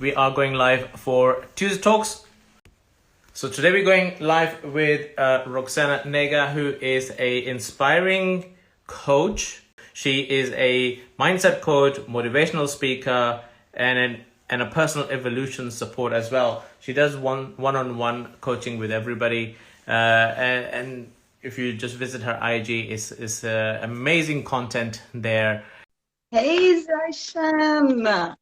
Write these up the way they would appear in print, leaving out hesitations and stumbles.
we are going live for Tuesday Talks. So today we're going live with Roxana Neaga, who is a inspiring coach. She is a mindset coach, motivational speaker, and a personal evolution support as well. She does one-on-one coaching with everybody, and if you just visit her IG, it's amazing content there. Hey Zaishan,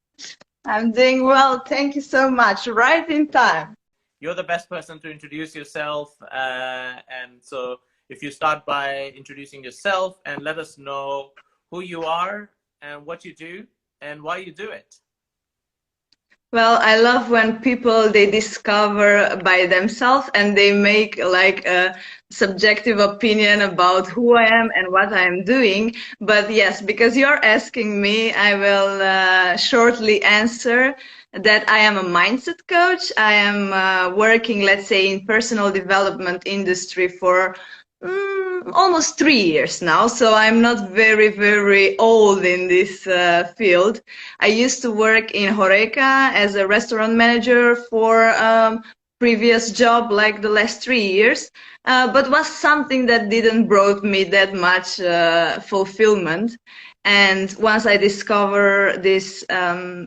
I'm doing well. Thank you so much. Right in time. You're the best person to introduce yourself, and so if you start by introducing yourself and let us know who you are and what you do and why you do it. Well, I love when people they discover by themselves and they make like a subjective opinion about who I am and what I am doing. But yes, because you're asking me, I will shortly answer that I am a mindset coach. I am working, let's say, in personal development industry for almost 3 years now, so I'm not very old in this field. I used to work in Horeca as a restaurant manager for previous job like the last 3 years, but was something that didn't brought me that much fulfillment. And once I discover this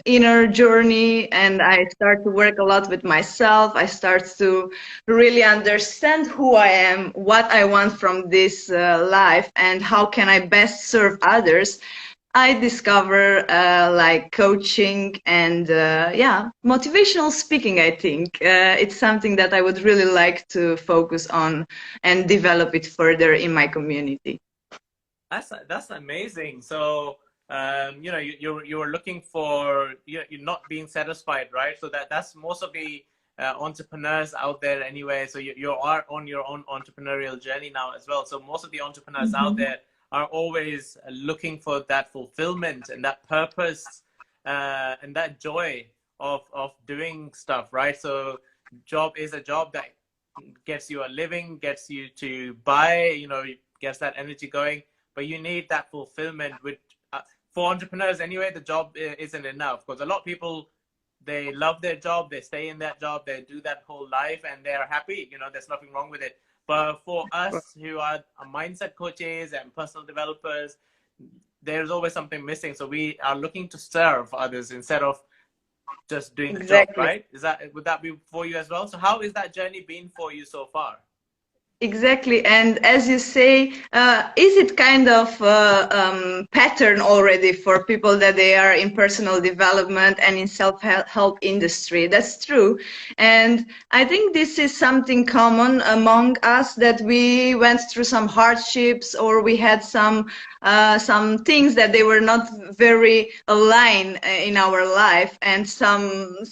inner journey and I start to work a lot with myself, I start to really understand who I am, what I want from this life, and how can I best serve others. I discover like coaching and yeah, motivational speaking. I think it's something that I would really like to focus on and develop it further in my community. That's amazing. So you know, you were looking for, you're not being satisfied, right? So that's most of the entrepreneurs out there anyway. So you are on your own entrepreneurial journey now as well. So most of the entrepreneurs out there are always looking for that fulfillment and that purpose and that joy of doing stuff, right? So job is a job that gets you a living, gets you to buy, you know, gets that energy going. But you need that fulfillment. With for entrepreneurs anyway, the job isn't enough, because a lot of people, they love their job, they stay in that job, they do that whole life, and they're happy. You know, there's nothing wrong with it. But for us who are mindset coaches and personal developers, there's always something missing. So we are looking to serve others instead of just doing the job, right? Would that be for you as well? So how is that journey been for you so far? Exactly, and as you say, is it kind of pattern already for people that they are in personal development and in self-help industry? That's true, and I think this is something common among us, that we went through some hardships or we had some things that they were not very aligned in our life, and some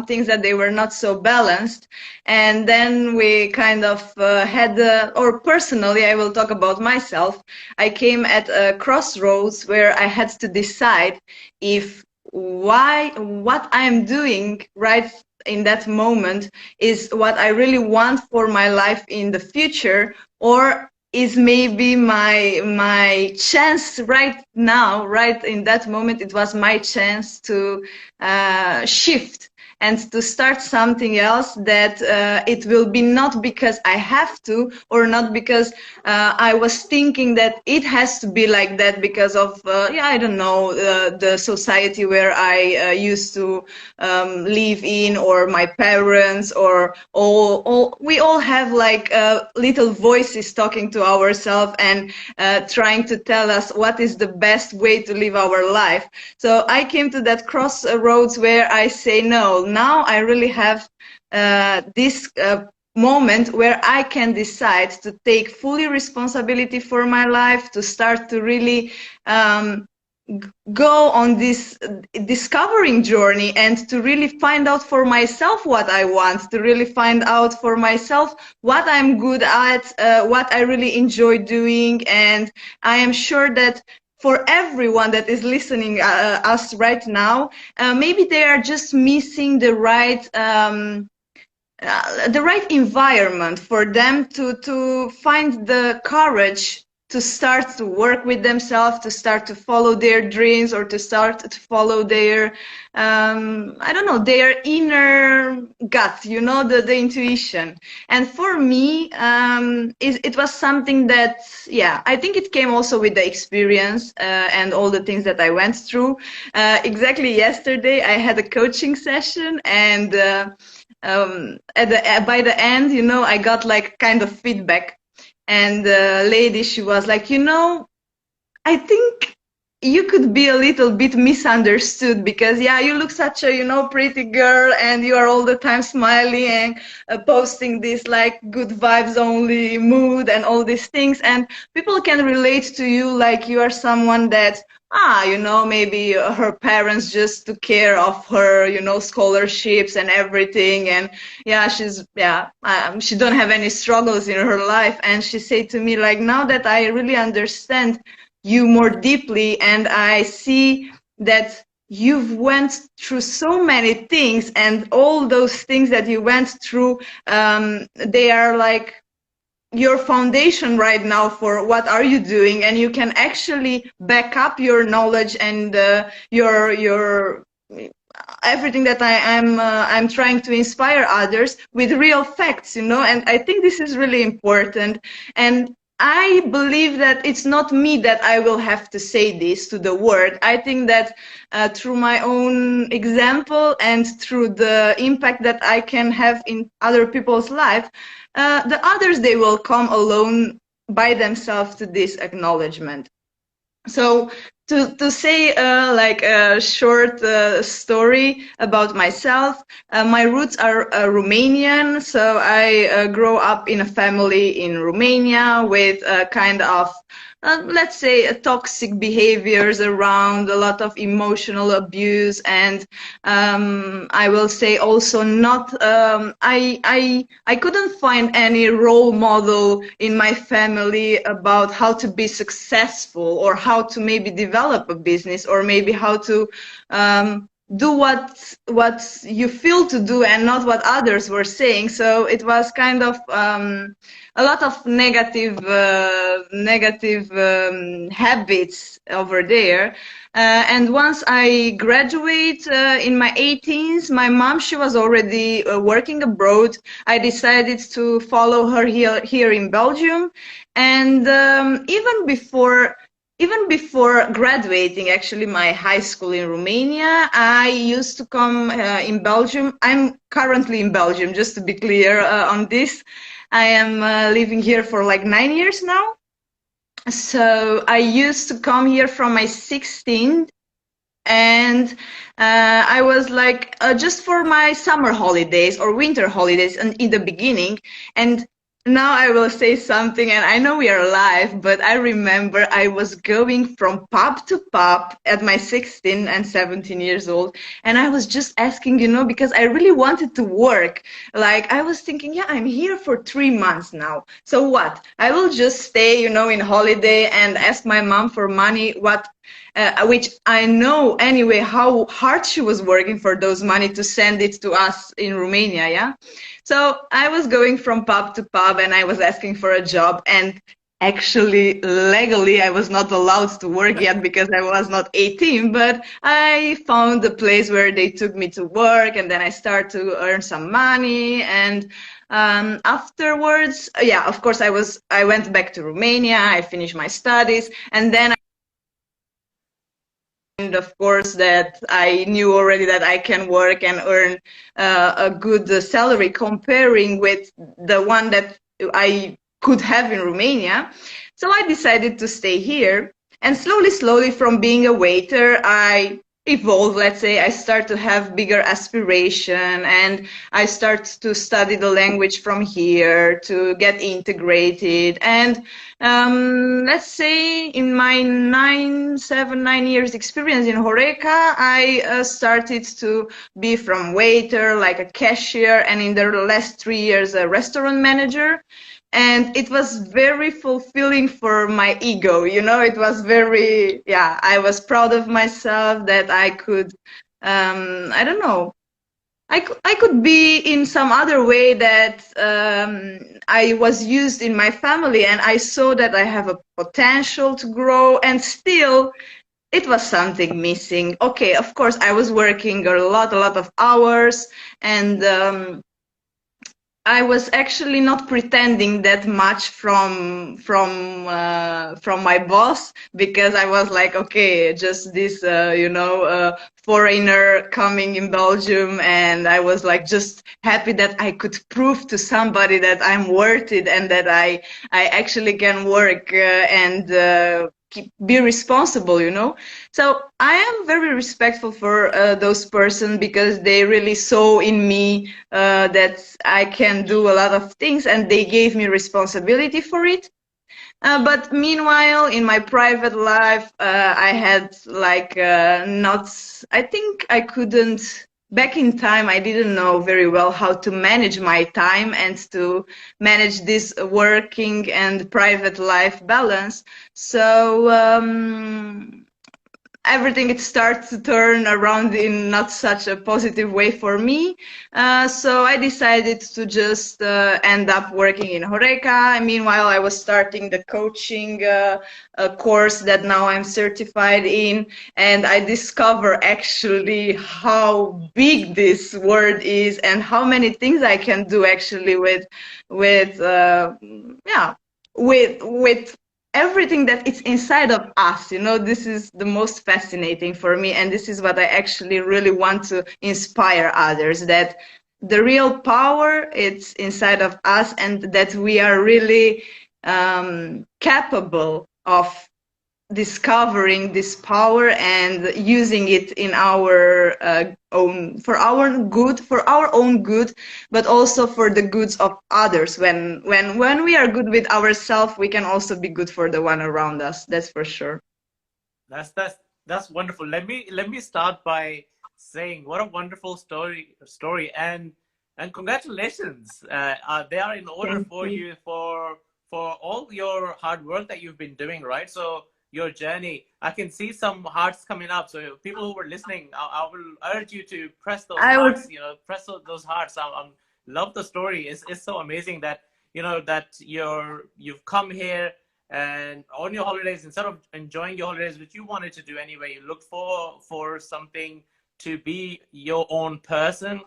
things that they were not so balanced, and then we kind of had, or personally, I will talk about myself. I came at a crossroads where I had to decide if what I'm doing right in that moment is what I really want for my life in the future, or is maybe my chance right now, right in that moment, it was my chance to shift and to start something else, that it will be not because I have to, or not because I was thinking that it has to be like that because of, yeah, I don't know, the society where I used to live in, or my parents, or we all have like little voices talking to ourselves and trying to tell us what is the best way to live our life. So I came to that crossroads where I say, no, now I really have this moment where I can decide to take fully responsibility for my life, to start to really go on this discovering journey, and to really find out for myself what I want, to really find out for myself what I'm good at, what I really enjoy doing. And I am sure that for everyone that is listening us right now, maybe they are just missing the right environment for them to find the courage to start to work with themselves, to start to follow their dreams, or to start to follow their, I don't know, their inner gut, you know, the intuition. And for me, it was something that, yeah, I think it came also with the experience and all the things that I went through. Exactly yesterday, I had a coaching session, and by the end, you know, I got like kind of feedback. And the lady, she was like, you know, I think you could be a little bit misunderstood, because yeah, you look such a, you know, pretty girl, and you are all the time smiling and posting this like good vibes only mood and all these things, and people can relate to you like you are someone that, you know, maybe her parents just took care of her, you know, scholarships and everything, and yeah, she don't have any struggles in her life. And she said to me, like, now that I really understand you more deeply, and I see that you've went through so many things, and all those things that you went through, they are like your foundation right now for what are you doing, and you can actually back up your knowledge and your everything that I'm trying to inspire others with real facts, you know. And I think this is really important. And I believe that it's not me that I will have to say this to the world. I think that through my own example and through the impact that I can have in other people's life, the others, they will come alone by themselves to this acknowledgement. So to say like a short story about myself, my roots are Romanian. So I grew up in a family in Romania with kind of, let's say, toxic behaviors around, a lot of emotional abuse, and I will say also not, I couldn't find any role model in my family about how to be successful, or how to maybe develop a business, or maybe how to do what you feel to do and not what others were saying. So it was kind of a lot of negative habits over there. And once I graduate in my 18s, my mom, she was already working abroad. I decided to follow her here in Belgium. And even before graduating, actually, my high school in Romania, I used to come in Belgium. I'm currently in Belgium, just to be clear on this. I am living here for like 9 years now. So I used to come here from my 16th, and I was like just for my summer holidays or winter holidays in the beginning. And now I will say something, and I know we are live, but I remember I was going from pub to pub at my 16 and 17 years old, and I was just asking, you know, because I really wanted to work. Like, I was thinking, yeah, I'm here for 3 months now, so what? I will just stay, you know, in holiday and ask my mom for money, which I know anyway how hard she was working for those money to send it to us in Romania, yeah? So I was going from pub to pub, and I was asking for a job, and actually legally I was not allowed to work yet because I was not 18, but I found a place where they took me to work, and then I started to earn some money. And afterwards, yeah, of course, I went back to Romania, I finished my studies, and then and of course that I knew already that I can work and earn a good salary comparing with the one that I could have in Romania. So I decided to stay here, and slowly from being a waiter, I evolved. Let's say I start to have bigger aspiration, and I start to study the language from here to get integrated. And let's say in my 9 years experience in Horeca, I started to be from waiter, like a cashier, and in the last 3 years a restaurant manager. And it was very fulfilling for my ego, you know. It was very, yeah, I was proud of myself that I could, I don't know, I could be in some other way that I was used in my family, and I saw that I have a potential to grow, and still it was something missing. Okay, of course, I was working a lot of hours, and I was actually not pretending that much from my boss, because I was like, okay, just this foreigner coming in Belgium, and I was like just happy that I could prove to somebody that I'm worth it, and that I actually can work and be responsible, you know. So I am very respectful for those person, because they really saw in me that I can do a lot of things, and they gave me responsibility for it. But meanwhile, in my private life, I had like not, I think I couldn't, back in time, I didn't know very well how to manage my time and to manage this working and private life balance. So, everything it starts to turn around in not such a positive way for me. So I decided to just end up working in Horeca. Meanwhile, I was starting the coaching course that now I'm certified in, and I discover actually how big this world is and how many things I can do actually with yeah with everything that it's inside of us. You know, this is the most fascinating for me, and this is what I actually really want to inspire others, that the real power it's inside of us, and that we are really capable of discovering this power and using it in our own, for our good, for our own good, but also for the goods of others. When we are good with ourselves, we can also be good for the one around us. That's for sure. That's that's that's wonderful. Let me start by saying what a wonderful story, and congratulations. They are in order Thank for you. you for all your hard work that you've been doing, right? So your journey, I can see some hearts coming up. So people who were listening, I will urge you to press those I would hearts. You know, press those hearts. I love the story. It's so amazing that that you've come here, and on your holidays, instead of enjoying your holidays, which you wanted to do anyway, you looked for something to be your own person.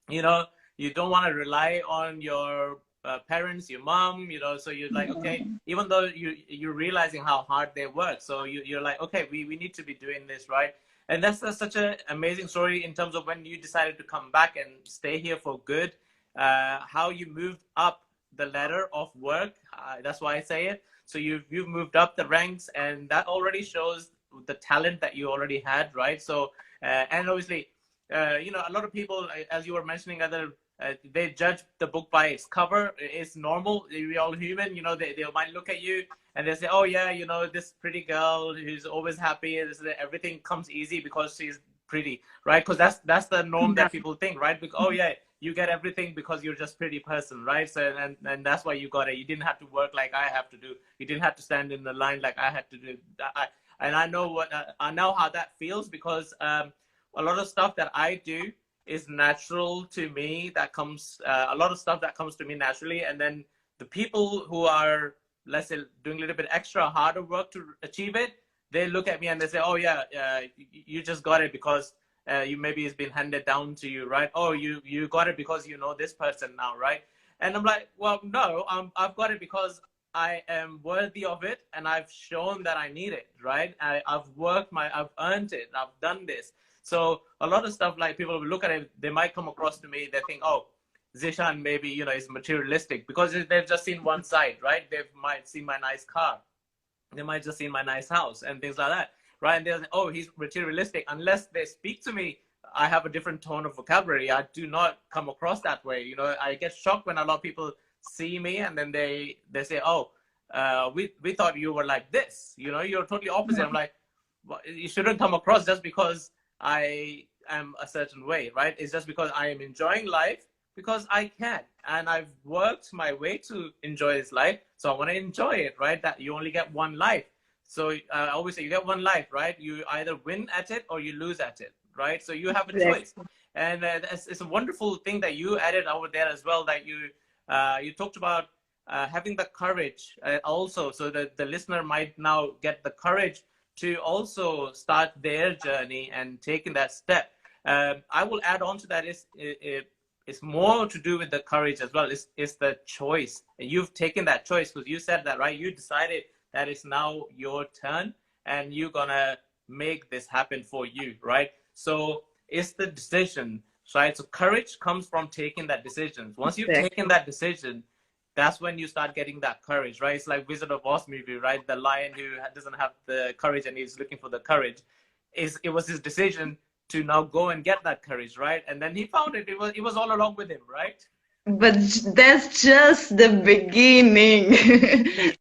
you know you don't want to rely on your parents, your mom, so you're like, okay, even though you're realizing how hard they work, so you're like, okay, we need to be doing this, right? And that's such an amazing story in terms of when you decided to come back and stay here for good. How you moved up the ladder of work, that's why I say it. So you've moved up the ranks, and that already shows the talent that you already had, right? So and obviously, a lot of people, as you were mentioning, other they judge the book by its cover. It's normal. We're all human. They might look at you and they say, "Oh yeah, this pretty girl who's always happy. Everything comes easy because she's pretty, right?" Because that's the norm yeah. that people think, right? Because, oh yeah, you get everything because you're just pretty person, right? So and that's why you got it. You didn't have to work like I have to do. You didn't have to stand in the line like I had to do. And I know I know how that feels, because a lot of stuff that I do is natural to me. That comes a lot of stuff that comes to me naturally, and then the people who are, let's say, doing a little bit extra harder work to achieve it, they look at me and they say, "Oh yeah, you just got it because you maybe it's been handed down to you, right? Oh, you got it because you know this person now, right?" And I'm like, well, no, I've got it because I am worthy of it, and I've shown that I need it, right? I've worked I've earned it, I've done this. So a lot of stuff, like, people will look at it, they might come across to me, they think, oh, Zishan maybe, is materialistic, because they've just seen one side, right? They might see my nice car, they might just see my nice house and things like that, right? And they're like, oh, he's materialistic. Unless they speak to me, I have a different tone of vocabulary. I do not come across that way. I get shocked when a lot of people see me and then they say, oh, we thought you were like this. You're totally opposite. I'm like, well, you shouldn't come across just because I am a certain way, right? It's just because I am enjoying life because I can, and I've worked my way to enjoy this life, so I want to enjoy it, right? That you only get one life. So obviously you get one life, right? You either win at it or you lose at it, right? So you have a choice. Exactly. And it's a wonderful thing that you added over there as well, that you talked about having the courage also, so that the listener might now get the courage to also start their journey and taking that step. I will add on to that is it's more to do with the courage as well. It's the choice. And you've taken that choice because you said that, right? You decided that it's now your turn and you're gonna make this happen for you, right? So it's the decision, right? So courage comes from taking that decision. Once you've taken Exactly. that decision, that's when you start getting that courage, right? It's like Wizard of Oz movie, right? The lion who doesn't have the courage and he's looking for the courage. It was his decision to now go and get that courage, right? And then he found it. It was all along with him, right? But that's just the beginning.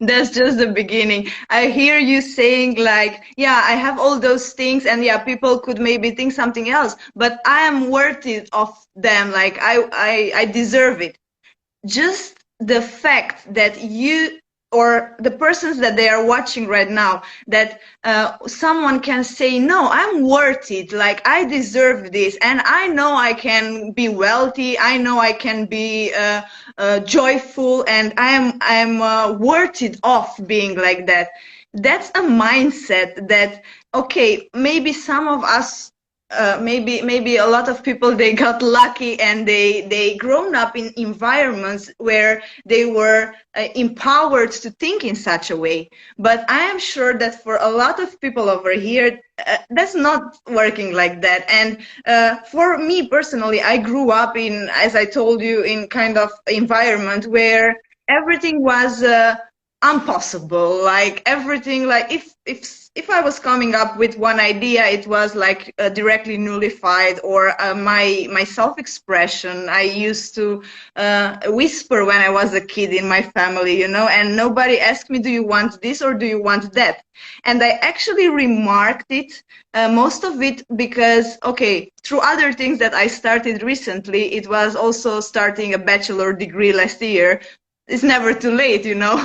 That's just the beginning. I hear you saying like, yeah, I have all those things, and yeah, people could maybe think something else, but I am worthy of them. Like I deserve it. Just the fact that you or the persons that they are watching right now, that someone can say, no, I'm worth it, like I deserve this, and I know I can be wealthy, I know I can be joyful, and I'm worth it of being like that. That's a mindset that, okay, maybe some of us, maybe a lot of people, they got lucky and they grown up in environments where they were empowered to think in such a way. But I am sure that for a lot of people over here, that's not working like that. And for me personally, I grew up in, as I told you, in kind of environment where everything was impossible. Like everything, like if I was coming up with one idea, it was like directly nullified, or my self-expression. I used to whisper when I was a kid in my family, you know, and nobody asked me, do you want this or do you want that? And I actually remarked it, most of it, because, okay, through other things that I started recently, it was also starting a bachelor degree last year. It's never too late, you know.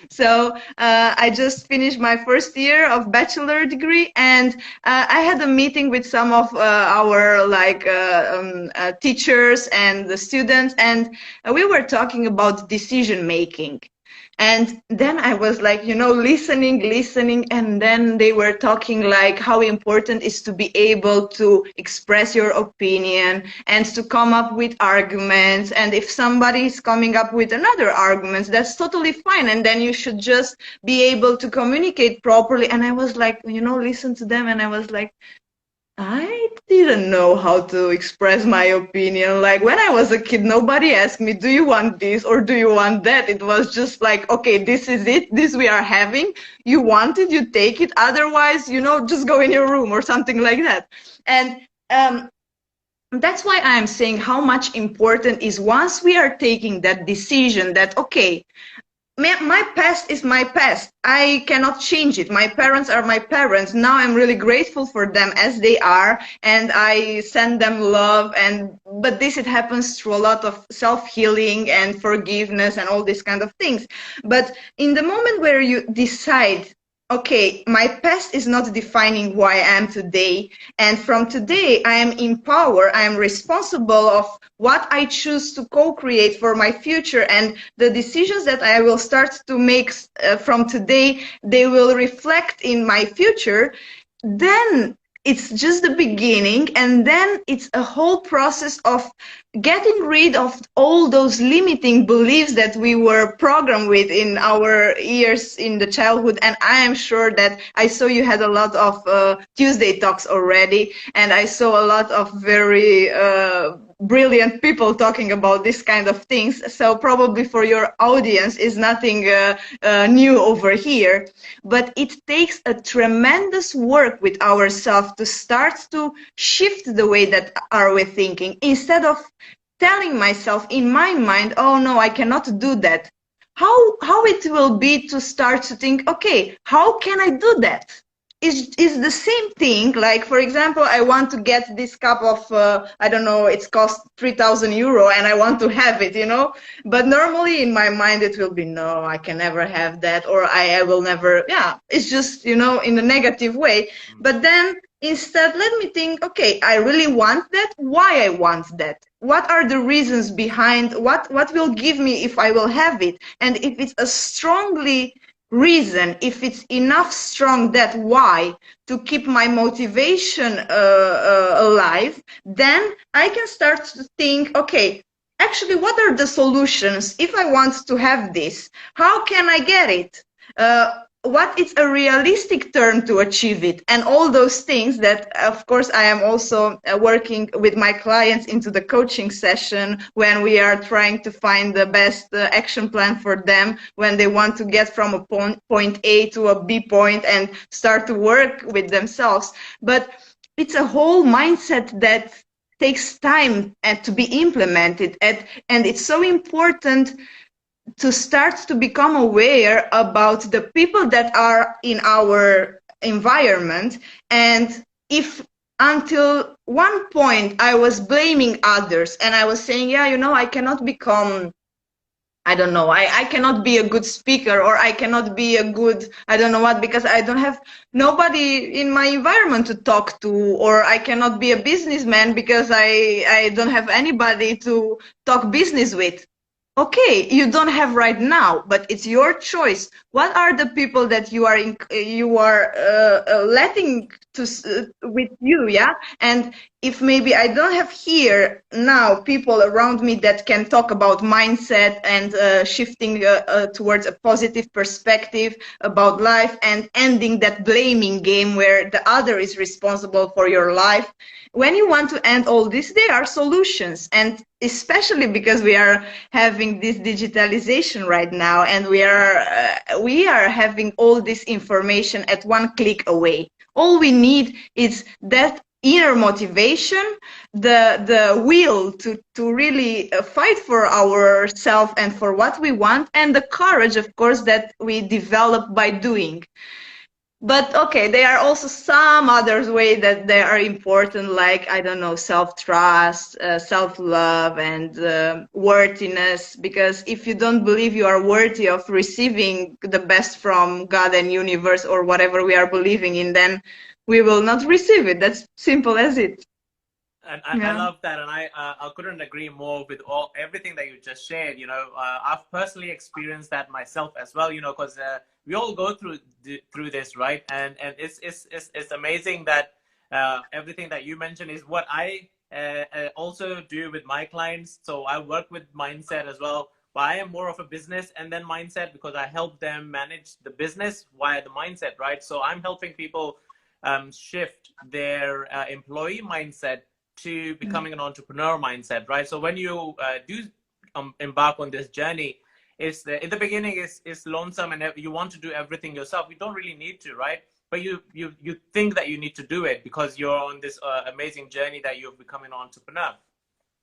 So I just finished my first year of bachelor degree, and I had a meeting with some of our like teachers and the students, and we were talking about decision making. And then I was like, you know, listening, and then they were talking like how important is to be able to express your opinion and to come up with arguments. And if somebody is coming up with another argument, that's totally fine. And then you should just be able to communicate properly. And I was like, you know, listen to them, and I was like, I didn't know how to express my opinion. Like when I was a kid, nobody asked me, do you want this or do you want that? It was just like, okay, this is it. This we are having. You want it, you take it. Otherwise, you know, just go in your room or something like that. And that's why I'm saying how much important is once we are taking that decision that, okay, my past is my past. I cannot change it. My parents are my parents. Now I'm really grateful for them as they are, and I send them love. And but this, it happens through a lot of self-healing and forgiveness and all these kind of things. But in the moment where you decide, okay, my past is not defining who I am today, and from today I am in power, I am responsible of what I choose to co-create for my future, and the decisions that I will start to make from today, they will reflect in my future. Then it's just the beginning, and then it's a whole process of getting rid of all those limiting beliefs that we were programmed with in our years in the childhood. And I am sure that I saw you had a lot of Tuesday talks already, and I saw a lot of very brilliant people talking about this kind of things. So probably for your audience is nothing new over here, but it takes a tremendous work with ourselves to start to shift the way that are we thinking. Instead of telling myself in my mind, oh no, I cannot do that. How it will be to start to think, okay, how can I do that? is the same thing. Like, for example, I want to get this cup of, I don't know, it's cost 3,000 euro and I want to have it, you know. But normally in my mind, it will be, no, I can never have that, or I will never, yeah, it's just, you know, in a negative way. But then instead, let me think, okay, I really want that. Why I want that? What are the reasons behind what will give me if I will have it? And if it's a strongly reason, if it's enough strong, that why, to keep my motivation alive, then I can start to think, okay, actually, what are the solutions if I want to have this? How can I get it? What is a realistic term to achieve it? And all those things that, of course, I am also working with my clients into the coaching session when we are trying to find the best action plan for them when they want to get from a point A to a B point and start to work with themselves. But it's a whole mindset that takes time and to be implemented, and it's so important to start to become aware about the people that are in our environment. And if until one point I was blaming others and I was saying, yeah, you know, I cannot become, I don't know, I cannot be a good speaker, or I cannot be a good, I don't know what, because I don't have nobody in my environment to talk to, or I cannot be a businessman because I don't have anybody to talk business with. Okay, you don't have right now, but it's your choice. What are the people that you are letting to with you, yeah? And if maybe I don't have here now people around me that can talk about mindset and shifting towards a positive perspective about life and ending that blaming game where the other is responsible for your life. When you want to end all this, there are solutions. And especially because we are having this digitalization right now, and we are having all this information at one click away. All we need is that inner motivation, the will to really fight for ourselves and for what we want, and the courage, of course, that we develop by doing. But okay, there are also some other ways that they are important, like, I don't know, self-trust, self-love, and worthiness. Because if you don't believe you are worthy of receiving the best from God and universe, or whatever we are believing in, then we will not receive it. That's simple as it. And I Yeah. love that, and I couldn't agree more with everything that you just shared. You know, I've personally experienced that myself as well. You know, because we all go through this, right? And it's amazing that everything that you mentioned is what I also do with my clients. So I work with mindset as well, but I am more of a business and then mindset, because I help them manage the business via the mindset, right? So I'm helping people shift their employee mindset to becoming an entrepreneur mindset, right? So when you do embark on this journey, it's in the beginning it's lonesome and you want to do everything yourself. You don't really need to, right? But you think that you need to do it because you're on this amazing journey that you're becoming an entrepreneur.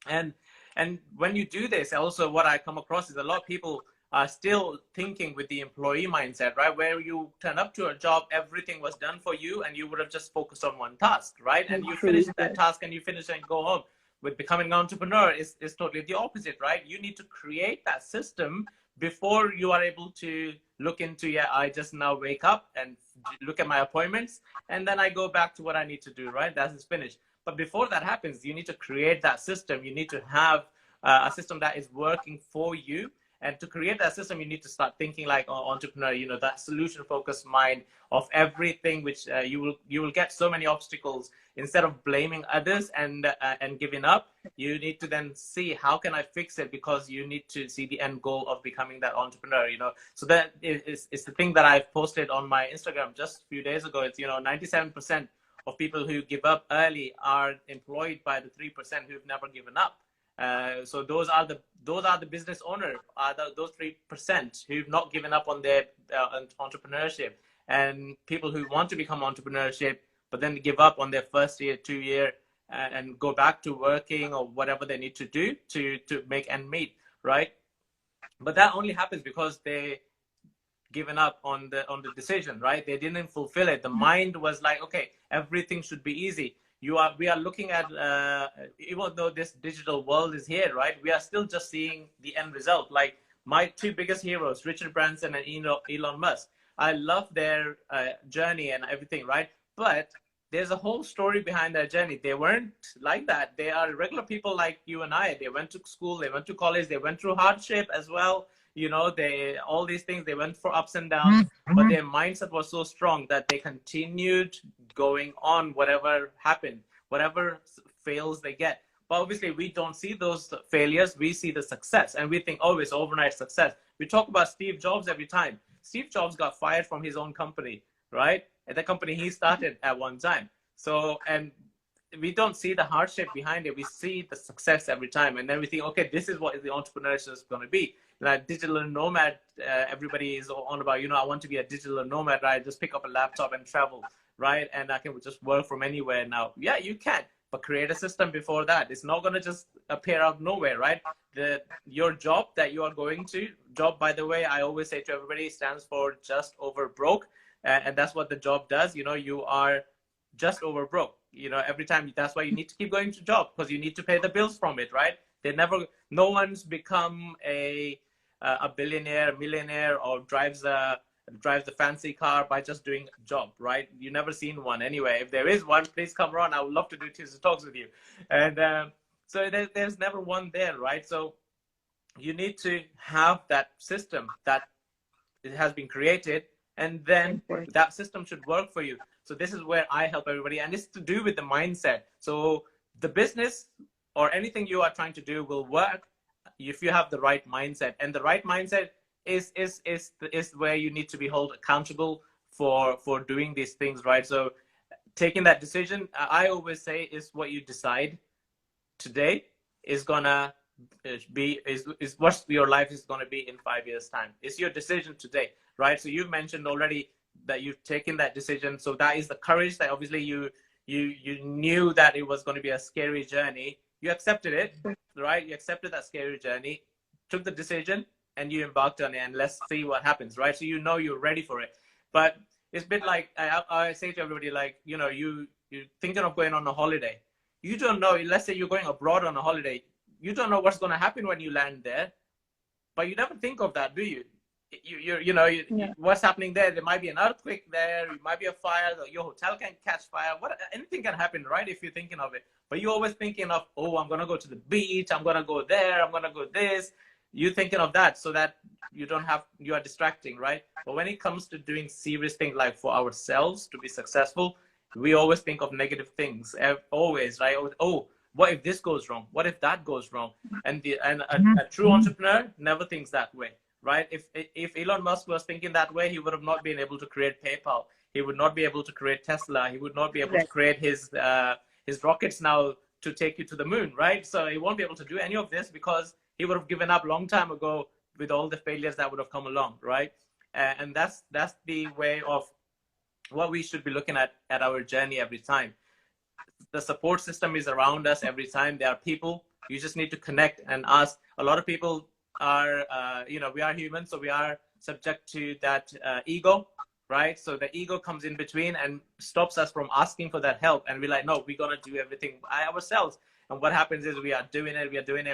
And when you do this, also what I come across is a lot of people are still thinking with the employee mindset, right? Where you turn up to a job, everything was done for you, and you would have just focused on one task, right? And you finish that task and you finish and go home. With becoming an entrepreneur is totally the opposite, right? You need to create that system before you are able to look into, yeah, I just now wake up and look at my appointments, and then I go back to what I need to do, right? That is finished. But before that happens, you need to create that system. You need to have a system that is working for you. And to create that system, you need to start thinking like an entrepreneur, you know, that solution focused mind of everything, which you will get so many obstacles. Instead of blaming others and giving up, you need to then see how can I fix it, because you need to see the end goal of becoming that entrepreneur, you know. So that is the thing that I've posted on my Instagram just a few days ago. It's, you know, 97% of people who give up early are employed by the 3% who've never given up. So those are the business owners, those 3% who've not given up on their entrepreneurship, and people who want to become entrepreneurship but then give up on their first year, 2 year, and go back to working or whatever they need to do to make end meet, right? But that only happens because given up on the decision, right? They didn't fulfill it. The mind was like, okay, everything should be easy. We are looking at, even though this digital world is here, right? We are still just seeing the end result. Like my two biggest heroes, Richard Branson and Elon Musk. I love their journey and everything, right? But there's a whole story behind their journey. They weren't like that. They are regular people like you and I. They went to school, they went to college, they went through hardship as well. You know, they all these things, they went for ups and downs, but their mindset was so strong that they continued going on, whatever happened, whatever fails they get. But obviously we don't see those failures, we see the success, and we think, oh, it's overnight success. We talk about Steve Jobs every time. Steve Jobs got fired from his own company, right? At the company he started at one time. So, and we don't see the hardship behind it. We see the success every time. And then we think, okay, this is what the entrepreneurship is going to be. Like digital nomad, everybody is on about, you know, I want to be a digital nomad, right? Just pick up a laptop and travel, right? And I can just work from anywhere now. Yeah, you can, but create a system before that. It's not going to just appear out of nowhere, right? Your job that you are going to, job, by the way, I always say to everybody, stands for just over broke. And that's what the job does. You know, you are just over broke. You know, every time, that's why you need to keep going to job, because you need to pay the bills from it, right? No one's become a billionaire, a millionaire, or drives the fancy car by just doing a job, right? You never seen one anyway. If there is one, please come around. I would love to do Tuesday Talks with you. And so there's never one there, right? So you need to have that system that it has been created, and then that system should work for you. So this is where I help everybody, and it's to do with the mindset. So the business or anything you are trying to do will work if you have the right mindset, and the right mindset is where you need to be held accountable for doing these things, right? So taking that decision, I always say, is what you decide today is gonna is what your life is gonna be in 5 years' time. It's your decision today, right? So you've mentioned already that you've taken that decision. So that is the courage that obviously you knew that it was going to be a scary journey. You accepted it, right? You accepted that scary journey, took the decision, and you embarked on it, and let's see what happens, right? So you know you're ready for it. But it's a bit like I say to everybody, like, you know, you're thinking of going on a holiday. You don't know, let's say you're going abroad on a holiday. You don't know what's going to happen when you land there, but you never think of that, do you? What's happening there? There might be an earthquake there. It might be a fire. Your hotel can catch fire. Anything can happen, right? If you're thinking of it, but you're always thinking of, oh, I'm gonna go to the beach. I'm gonna go there. I'm gonna go this. You're thinking of that, so that you are distracting, right? But when it comes to doing serious things, like for ourselves to be successful, we always think of negative things. Always, right? Oh, what if this goes wrong? What if that goes wrong? And a true entrepreneur never thinks that way. Right? If Elon Musk was thinking that way, he would have not been able to create PayPal. He would not be able to create Tesla. He would not be able to create his rockets now to take you to the moon, right? So he won't be able to do any of this because he would have given up a long time ago with all the failures that would have come along, right? And that's the way of what we should be looking at our journey every time. The support system is around us every time. There are people. You just need to connect and ask. A lot of people are, we are human, so we are subject to that ego, right? So the ego comes in between and stops us from asking for that help. And we're like, no, we're going to do everything by ourselves. And what happens is we are doing it.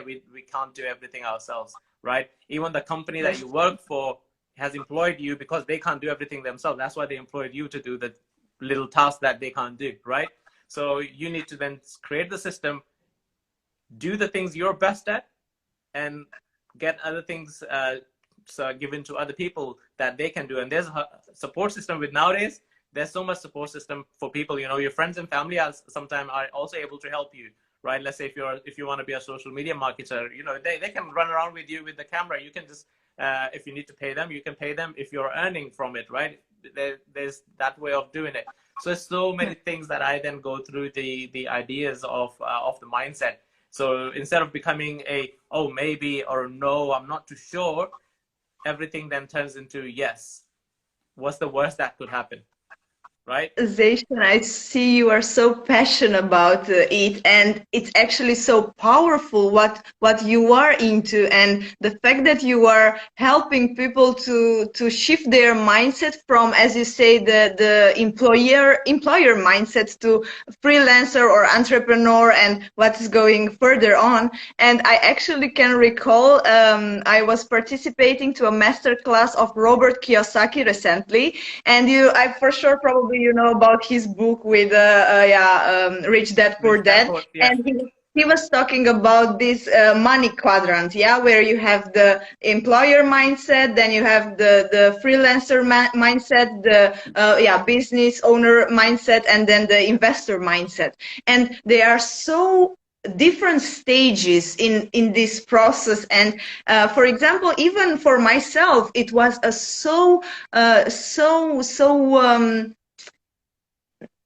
We can't do everything ourselves, right? Even the company that you work for has employed you because they can't do everything themselves. That's why they employed you to do the little tasks that they can't do, right? So you need to then create the system, do the things you're best at, and get other things given to other people that they can do. And there's a support system with nowadays. There's so much support system for people. You know, your friends and family sometimes are also able to help you, right? Let's say if you want to be a social media marketer, you know, they can run around with you with the camera. You can just if you need to pay them, you can pay them if you're earning from it, right? There's that way of doing it. So there's so many things that I then go through the ideas of the mindset. So instead of becoming oh, maybe, or no, I'm not too sure, everything then turns into yes. What's the worst that could happen? right? Zation, I see you are so passionate about it, and it's actually so powerful what you are into, and the fact that you are helping people to shift their mindset from, as you say, the employer mindset to freelancer or entrepreneur, and what's going further on. And I actually can recall I was participating to a master class of Robert Kiyosaki recently, and I for sure probably you know about his book with Rich Dad Poor Rich Dad Dad, Poor, yeah. and he was talking about this money quadrant, yeah, where you have the employer mindset, then you have the freelancer mindset, the business owner mindset, and then the investor mindset, and they are so different stages in this process. And for example, even for myself, it was a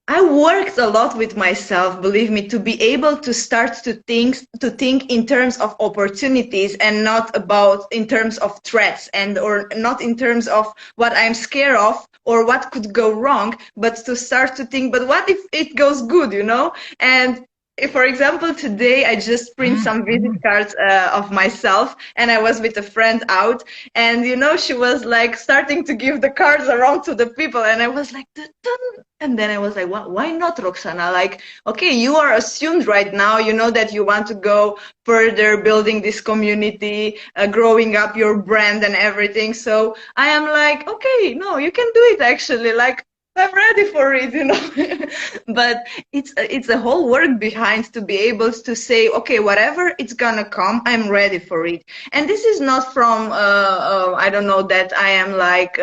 I worked a lot with myself, believe me, to be able to start to think in terms of opportunities, and not about in terms of threats, and or not in terms of what I'm scared of or what could go wrong, but to start to think, but what if it goes good, you know? And if, for example, today I just print some visit cards of myself, and I was with a friend out, and she was like starting to give the cards around to the people, and I was like, "Dun, dun." And then I was like, why not, Roxana? Like, okay, you are assumed right now, you know that you want to go further building this community, growing up your brand and everything. So I am like, okay, no, you can do it actually. Like, I'm ready for it, But it's a whole work behind to be able to say, okay, whatever it's gonna come, I'm ready for it. And this is not from I don't know, that I am like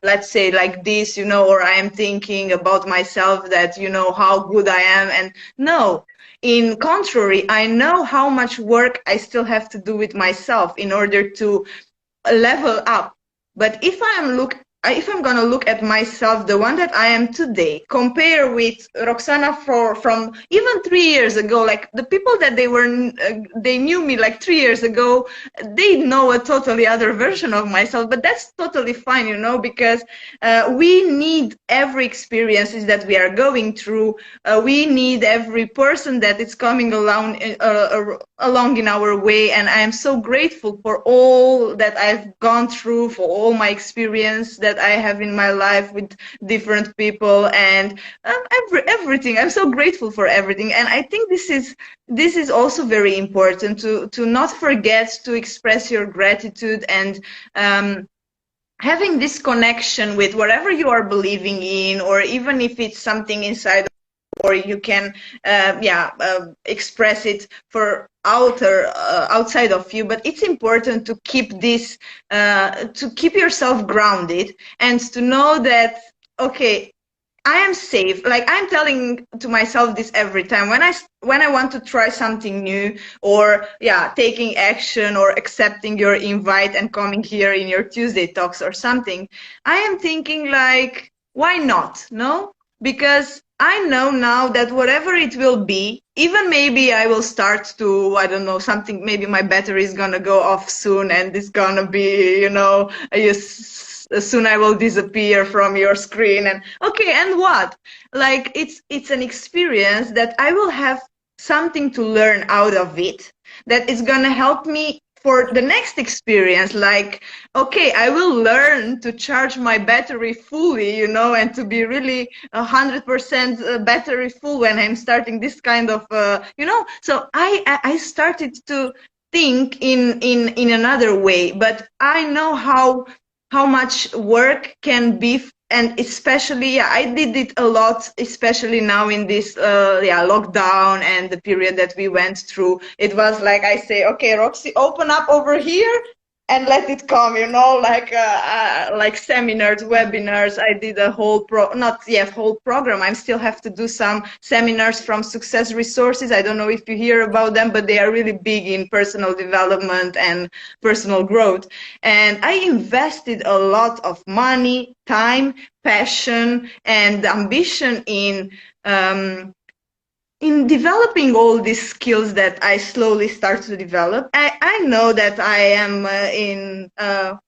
let's say like this, or I am thinking about myself that how good I am. And no, in contrary, I know how much work I still have to do with myself in order to level up. But if I'm gonna look at myself, the one that I am today, compare with Roxana from even 3 years ago, like the people that they knew me like 3 years ago, they know a totally other version of myself. But that's totally fine, because we need every experiences that we are going through. We need every person that is coming along in our way, and I am so grateful for all that I've gone through, for all my experience that I have in my life with different people, and everything. I'm so grateful for everything, and I think this is also very important to not forget to express your gratitude, and having this connection with whatever you are believing in, or even if it's something inside, or you can express it for outside of you. But it's important to keep this to keep yourself grounded, and to know that, okay, I am safe. Like, I'm telling to myself this every time when I want to try something new, or taking action, or accepting your invite and coming here in your Tuesday talks or something. I am thinking like, why not? No? Because I know now that whatever it will be, even maybe I will start to, I don't know, something, maybe my battery is gonna go off soon, and it's gonna be, soon I will disappear from your screen. And okay, and what? Like, it's an experience that I will have something to learn out of it, that is gonna help me for the next experience. Like, okay, I will learn to charge my battery fully, and to be really 100% battery full when I'm starting this kind of, So I started to think in another way. But I know how much work can be, and especially I did it a lot, especially now in this lockdown and the period that we went through. It was like, I say, okay, Roxy, open up over here and let it come, like seminars, webinars. I did a whole not yet whole program. I still have to do some seminars from Success Resources. I don't know if you hear about them, but they are really big in personal development and personal growth. And I invested a lot of money, time, passion, and ambition in developing all these skills that I slowly start to develop. I know that I am in a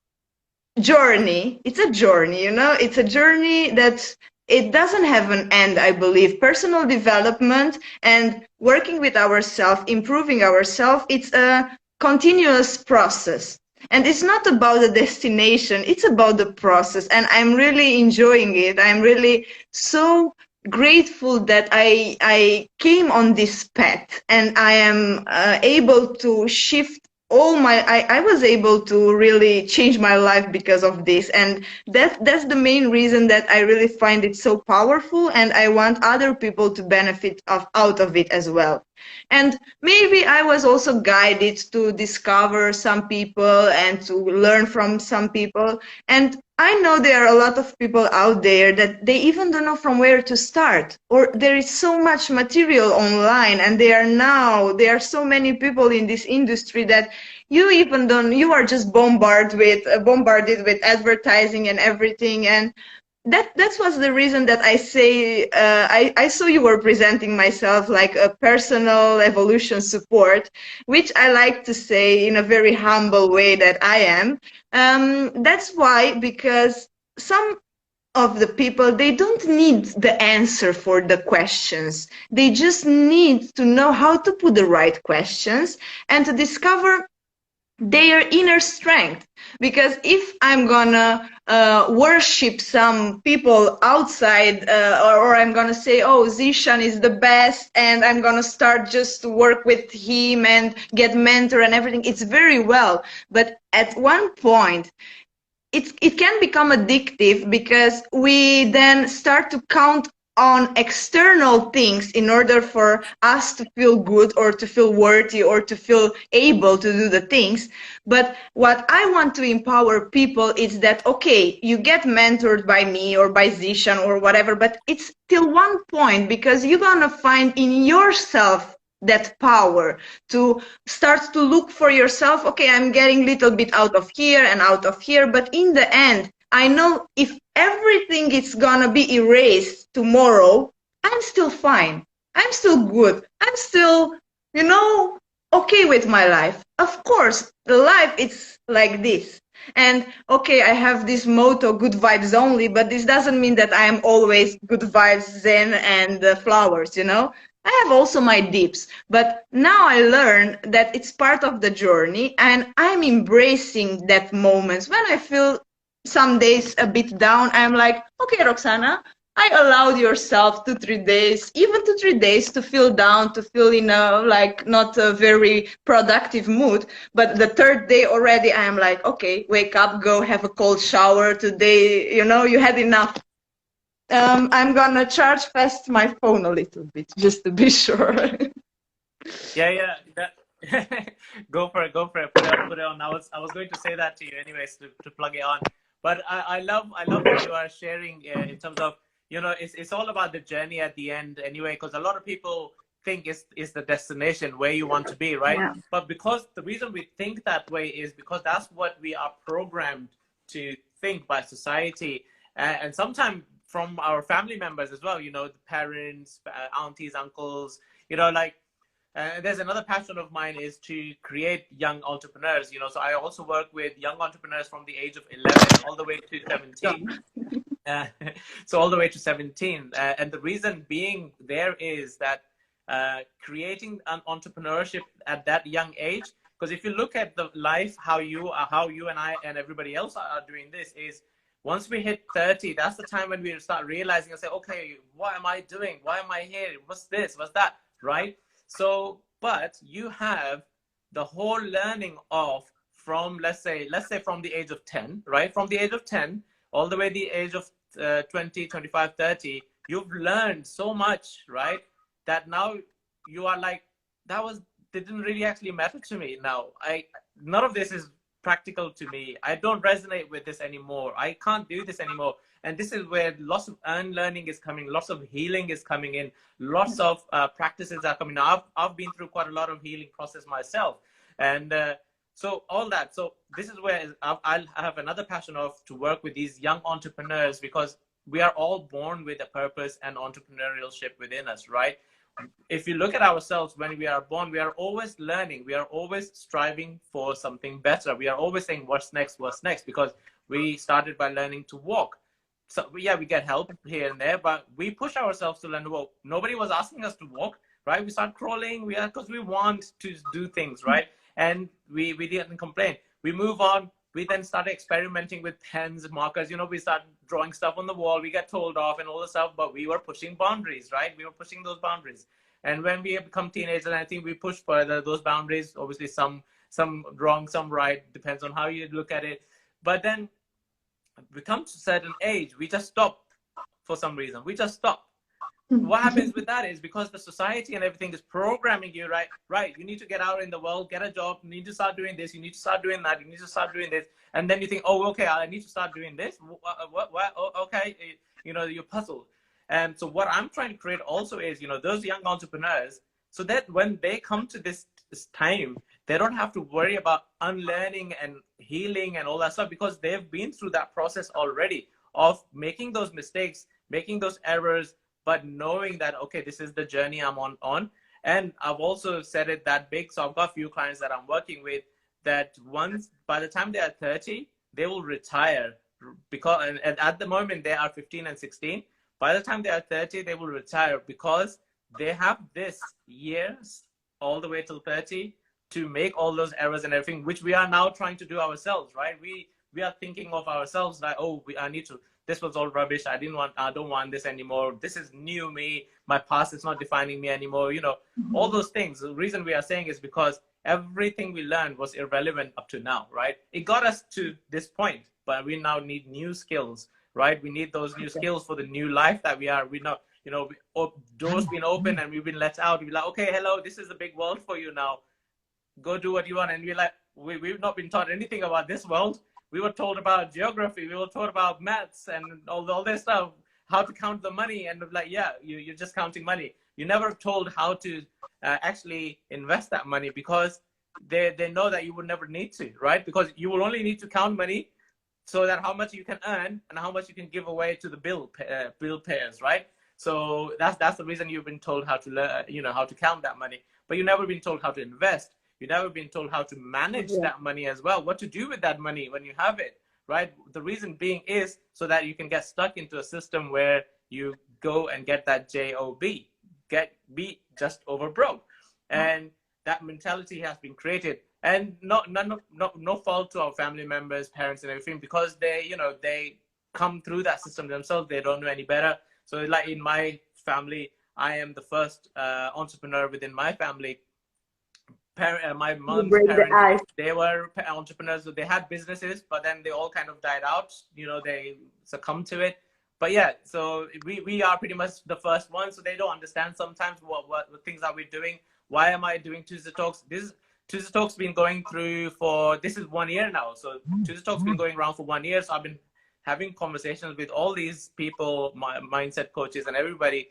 journey. It's a journey, it's a journey that it doesn't have an end, I believe. Personal development and working with ourselves, improving ourselves, it's a continuous process. And it's not about the destination, it's about the process. And I'm really enjoying it. I'm really so grateful that I came on this path, and I am able to shift all my I was able to really change my life because of this, and that's the main reason that I really find it so powerful, and I want other people to benefit out of it as well. And maybe I was also guided to discover some people and to learn from some people. And I know there are a lot of people out there that they even don't know from where to start, or there is so much material online, and there are so many people in this industry that you even don't, you are just bombarded with advertising and everything. And that was the reason that I say I saw you were presenting myself like a personal evolution support, which I like to say in a very humble way that I am. That's why, because some of the people, they don't need the answer for the questions. They just need to know how to put the right questions and to discover their inner strength. Because if I'm gonna worship some people outside, or I'm gonna say, oh, Zishan is the best, and I'm gonna start just to work with him and get mentor and everything, it's very well, but at one point it can become addictive, because we then start to count on external things in order for us to feel good or to feel worthy or to feel able to do the things. But what I want to empower people is that, okay, you get mentored by me or by Zishan or whatever, but it's till one point, because you're gonna find in yourself that power to start to look for yourself. Okay, I'm getting a little bit out of here and out of here, but in the end, I know if everything is gonna be erased tomorrow, I'm still fine. I'm still good. I'm still, okay with my life. Of course, the life is like this. And okay, I have this motto, good vibes only, but this doesn't mean that I am always good vibes, zen, and flowers. I have also my dips, but now I learn that it's part of the journey, and I'm embracing that moments. When I feel some days a bit down, I'm like, okay, Roxana, I allowed yourself 2-3 days, even 2-3 days, to feel down, to feel in a like not a very productive mood. But the third day already, I am like, okay, wake up, go have a cold shower. Today, you had enough. I'm gonna charge fast my phone a little bit, just to be sure. Yeah. Go for it. Go for it. Put it on. I was going to say that to you anyways, to plug it on. But I love what you are sharing in terms of, it's all about the journey at the end anyway, because a lot of people think it's the destination where you want to be, right? Yeah. But because the reason we think that way is because that's what we are programmed to think by society, and sometimes from our family members as well, the parents, aunties, uncles, like there's another passion of mine is to create young entrepreneurs, so I also work with young entrepreneurs from the age of 11 all the way to 17. So all the way to 17. And the reason being there is that creating an entrepreneurship at that young age, because if you look at the life, how you and I and everybody else are doing this is, once we hit 30, that's the time when we start realizing and say, okay, what am I doing? Why am I here? What's this? What's that? Right? So, but you have the whole learning of from, let's say from the age of 10, right? From the age of 10, all the way to the age of 20, 25, 30, you've learned so much, right? That now you are like, didn't really actually matter to me now. None of this is practical to me. I don't resonate with this anymore. I can't do this anymore. And this is where lots of unlearning is coming, lots of healing is coming in, lots of practices are coming. Now, I've been through quite a lot of healing process myself. And so all that. So this is where I'll have another passion of to work with these young entrepreneurs, because we are all born with a purpose and entrepreneurship within us, right? If you look at ourselves, when we are born, we are always learning. We are always striving for something better. We are always saying, what's next, because we started by learning to walk. so yeah, we get help here and there, but we push ourselves to learn to walk. Nobody was asking us to walk, right? We start crawling, because we want to do things, right? And we didn't complain. We move on. We then started experimenting with pens, markers. We start drawing stuff on the wall. We get told off and all the stuff, but we were pushing boundaries, right? We were pushing those boundaries. And when we become teenagers, I think we push further those boundaries. Obviously, some wrong, some right, depends on how you look at it. But then we come to a certain age, we just stop for some reason. We just stop. What happens with that is because the society and everything is programming you, right, you need to get out in the world, get a job, you need to start doing this, you need to start doing that, you need to start doing this, and then you think, oh, okay, I need to start doing this. What? Oh, okay, you're puzzled. And so what I'm trying to create also is, those young entrepreneurs, so that when they come to this time, they don't have to worry about unlearning and healing and all that stuff, because they've been through that process already of making those mistakes, making those errors, but knowing that, okay, this is the journey I'm on. And I've also said it that big. So I've got a few clients that I'm working with that by the time they are 30, they will retire, because and at the moment they are 15 and 16. By the time they are 30, they will retire because they have this years all the way till 30 to make all those errors and everything, which we are now trying to do ourselves, right? We are thinking of ourselves like, oh, I need to, this was all rubbish. I don't want this anymore. This is new me. My past is not defining me anymore. All those things. The reason we are saying is because everything we learned was irrelevant up to now, right? It got us to this point, but we now need new skills, right? We need those new skills for the new life that we are. We know, doors been open and we've been let out. We're like, okay, hello, this is a big world for you now. Go do what you want. And we're like, we've not been taught anything about this world. We were told about geography. We were taught about maths and all this stuff, how to count the money. And like, yeah, you're just counting money. You never told how to actually invest that money, because they know that you would never need to, right? Because you will only need to count money so that how much you can earn and how much you can give away to the bill payers, right? So that's the reason you've been told how to learn, how to count that money, but you've never been told how to invest. You've never been told how to manage that money as well, what to do with that money when you have it, right? The reason being is so that you can get stuck into a system where you go and get that job, be just over broke. And that mentality has been created. And no fault to our family members, parents and everything, because they come through that system themselves. They don't know any better. So like in my family, I am the first entrepreneur within my family. My mom's parents, they were entrepreneurs. So they had businesses, but then they all kind of died out. They succumbed to it. But yeah, so we are pretty much the first ones. So they don't understand sometimes what things are we doing. Why am I doing Tuesday Talks? Tuesday Talks been going through this is 1 year now. So Tuesday Talks been going around for 1 year. So I've been having conversations with all these people, mindset coaches and everybody.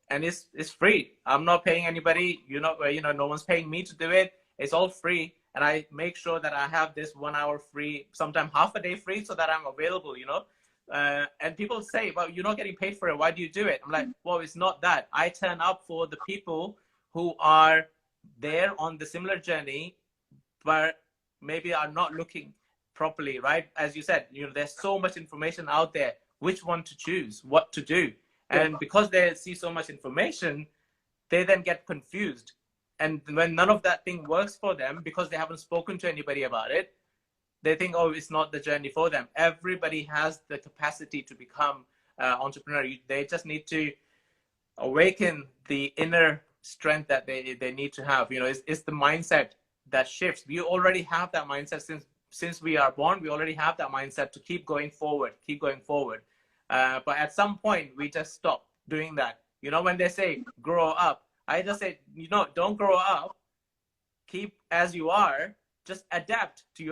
And it's free. I'm not paying anybody. No one's paying me to do it. It's all free. And I make sure that I have this 1 hour free, sometimes half a day free, so that I'm available, and people say, well, you're not getting paid for it. Why do you do it? I'm like, well, it's not that. I turn up for the people who are there on the similar journey, but maybe are not looking properly, right? As you said, there's so much information out there. Which one to choose, what to do. And because they see so much information, they then get confused. And when none of that thing works for them, because they haven't spoken to anybody about it, they think, oh, it's not the journey for them. Everybody has the capacity to become entrepreneur. They just need to awaken the inner strength that they need to have. It's the mindset that shifts. We already have that mindset since we are born. We already have that mindset to keep going forward. But at some point, we just stop doing that. When they say grow up, I just say, don't grow up. Keep as you are. Just adapt to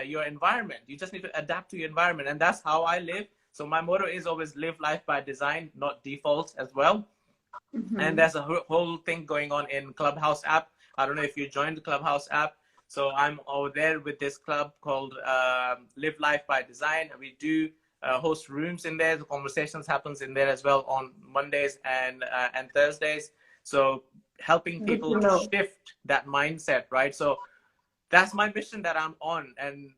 your environment. You just need to adapt to your environment. And that's how I live. So my motto is always live life by design, not default as well. And there's a whole thing going on in Clubhouse app. I don't know if you joined the Clubhouse app. So I'm over there with this club called Live Life by Design. We do host rooms in there. The conversations happens in there as well on Mondays and Thursdays. So helping people to shift that mindset, right? So that's my mission that I'm on. And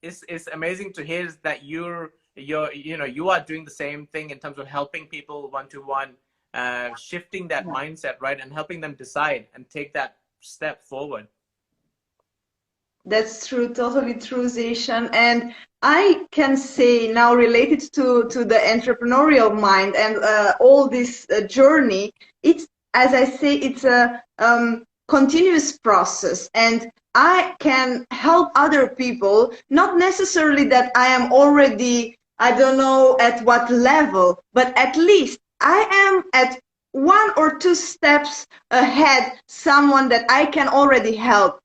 it's amazing to hear that you're you are doing the same thing in terms of helping people one-to-one, shifting that mindset, right, and helping them decide and take that step forward. That's true, totally true, Zishan. And I can say now, related to the entrepreneurial mind and all this journey, it's, as I say, it's a continuous process. And I can help other people, not necessarily that I am already, I don't know at what level, but at least I am at one or two steps ahead, someone that I can already help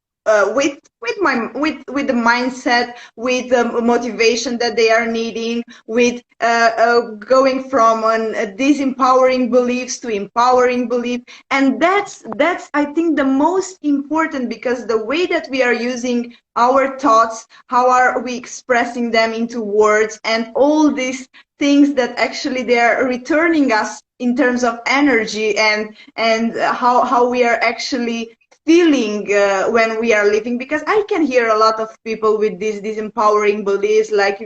with the mindset, with the motivation that they are needing, with going from disempowering beliefs to empowering belief. And that's I think the most important, because the way that we are using our thoughts, how are we expressing them into words, and all these things that actually they are returning us in terms of energy, and how we are actually feeling when we are living. Because I can hear a lot of people with these empowering beliefs, like,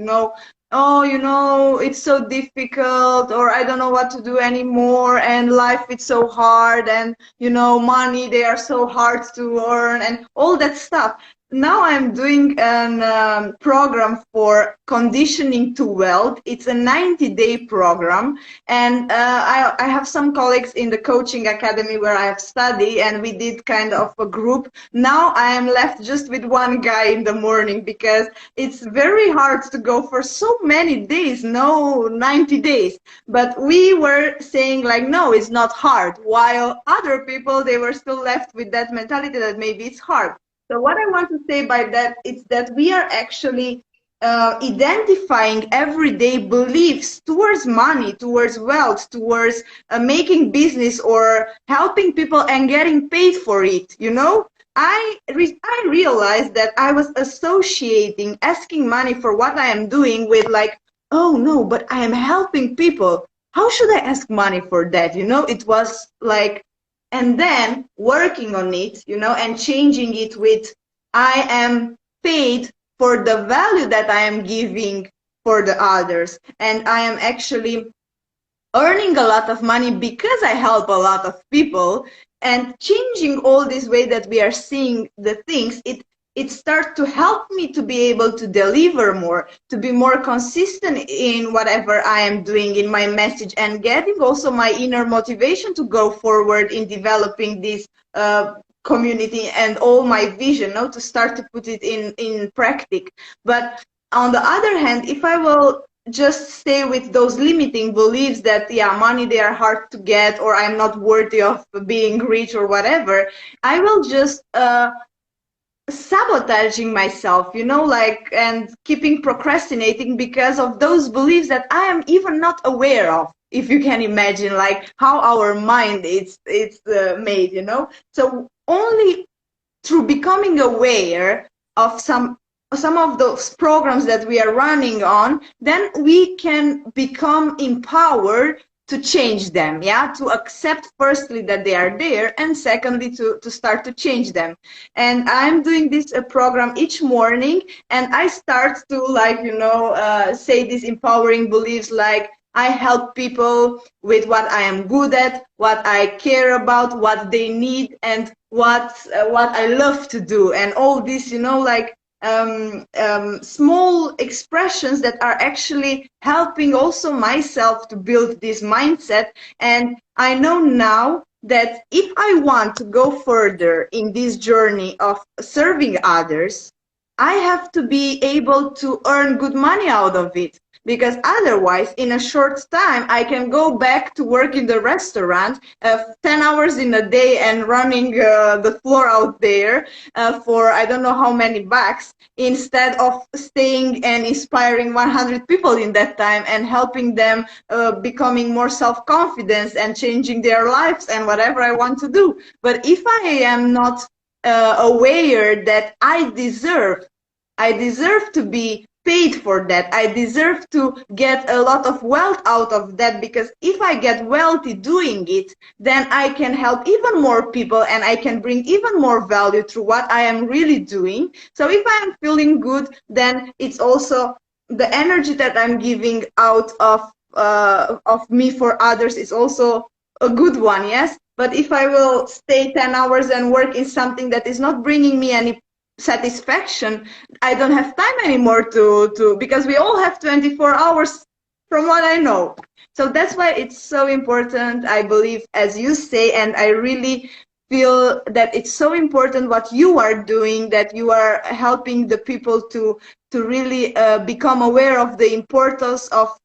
oh, it's so difficult, or I don't know what to do anymore, and life is so hard, and money, they are so hard to earn, and all that stuff. Now I'm doing a program for conditioning to wealth. It's a 90-day program, and I have some colleagues in the coaching academy where I have studied, and we did kind of a group. Now I am left just with one guy in the morning, because it's very hard to go for so many days, no 90 days. But we were saying like, no, it's not hard, while other people, they were still left with that mentality that maybe it's hard. So what I want to say by that is that we are actually identifying everyday beliefs towards money, towards wealth, towards making business or helping people and getting paid for it. I realized that I was associating asking money for what I am doing with like, oh no, but I am helping people. How should I ask money for that? It was like, and then working on it, and changing it with, I am paid for the value that I am giving for the others, and I am actually earning a lot of money because I help a lot of people. And changing all this way that we are seeing the things, it starts to help me to be able to deliver more, to be more consistent in whatever I am doing in my message, and getting also my inner motivation to go forward in developing this community and all my vision, to start to put it in practice. But on the other hand, if I will just stay with those limiting beliefs that, yeah, money, they are hard to get, or I'm not worthy of being rich or whatever, I will just sabotaging myself, and keeping procrastinating because of those beliefs that I am even not aware of. If you can imagine, like how our mind it's made, So only through becoming aware of some of those programs that we are running on, then we can become empowered to change them, to accept firstly that they are there, and secondly to start to change them. And I'm doing this program each morning, and I start to say these empowering beliefs, like I help people with what I am good at, what I care about, what they need, and what I love to do, and all this, small expressions that are actually helping also myself to build this mindset. And I know now that if I want to go further in this journey of serving others, I have to be able to earn good money out of it. Because otherwise, in a short time, I can go back to work in the restaurant 10 hours in a day and running the floor out there for I don't know how many bucks, instead of staying and inspiring 100 people in that time and helping them becoming more self-confidence and changing their lives and whatever I want to do. But if I am not aware that I deserve to be paid for that, I deserve to get a lot of wealth out of that, because if I get wealthy doing it, then I can help even more people and I can bring even more value through what I am really doing. So if I am feeling good, then it's also the energy that I'm giving out of me for others is also a good one, yes. But if I will stay 10 hours and work in something that is not bringing me any satisfaction, I don't have time anymore to because we all have 24 hours from what I know. So that's why it's so important, I believe, as you say, and I really feel that it's so important what you are doing, that you are helping the people to really become aware of the importance of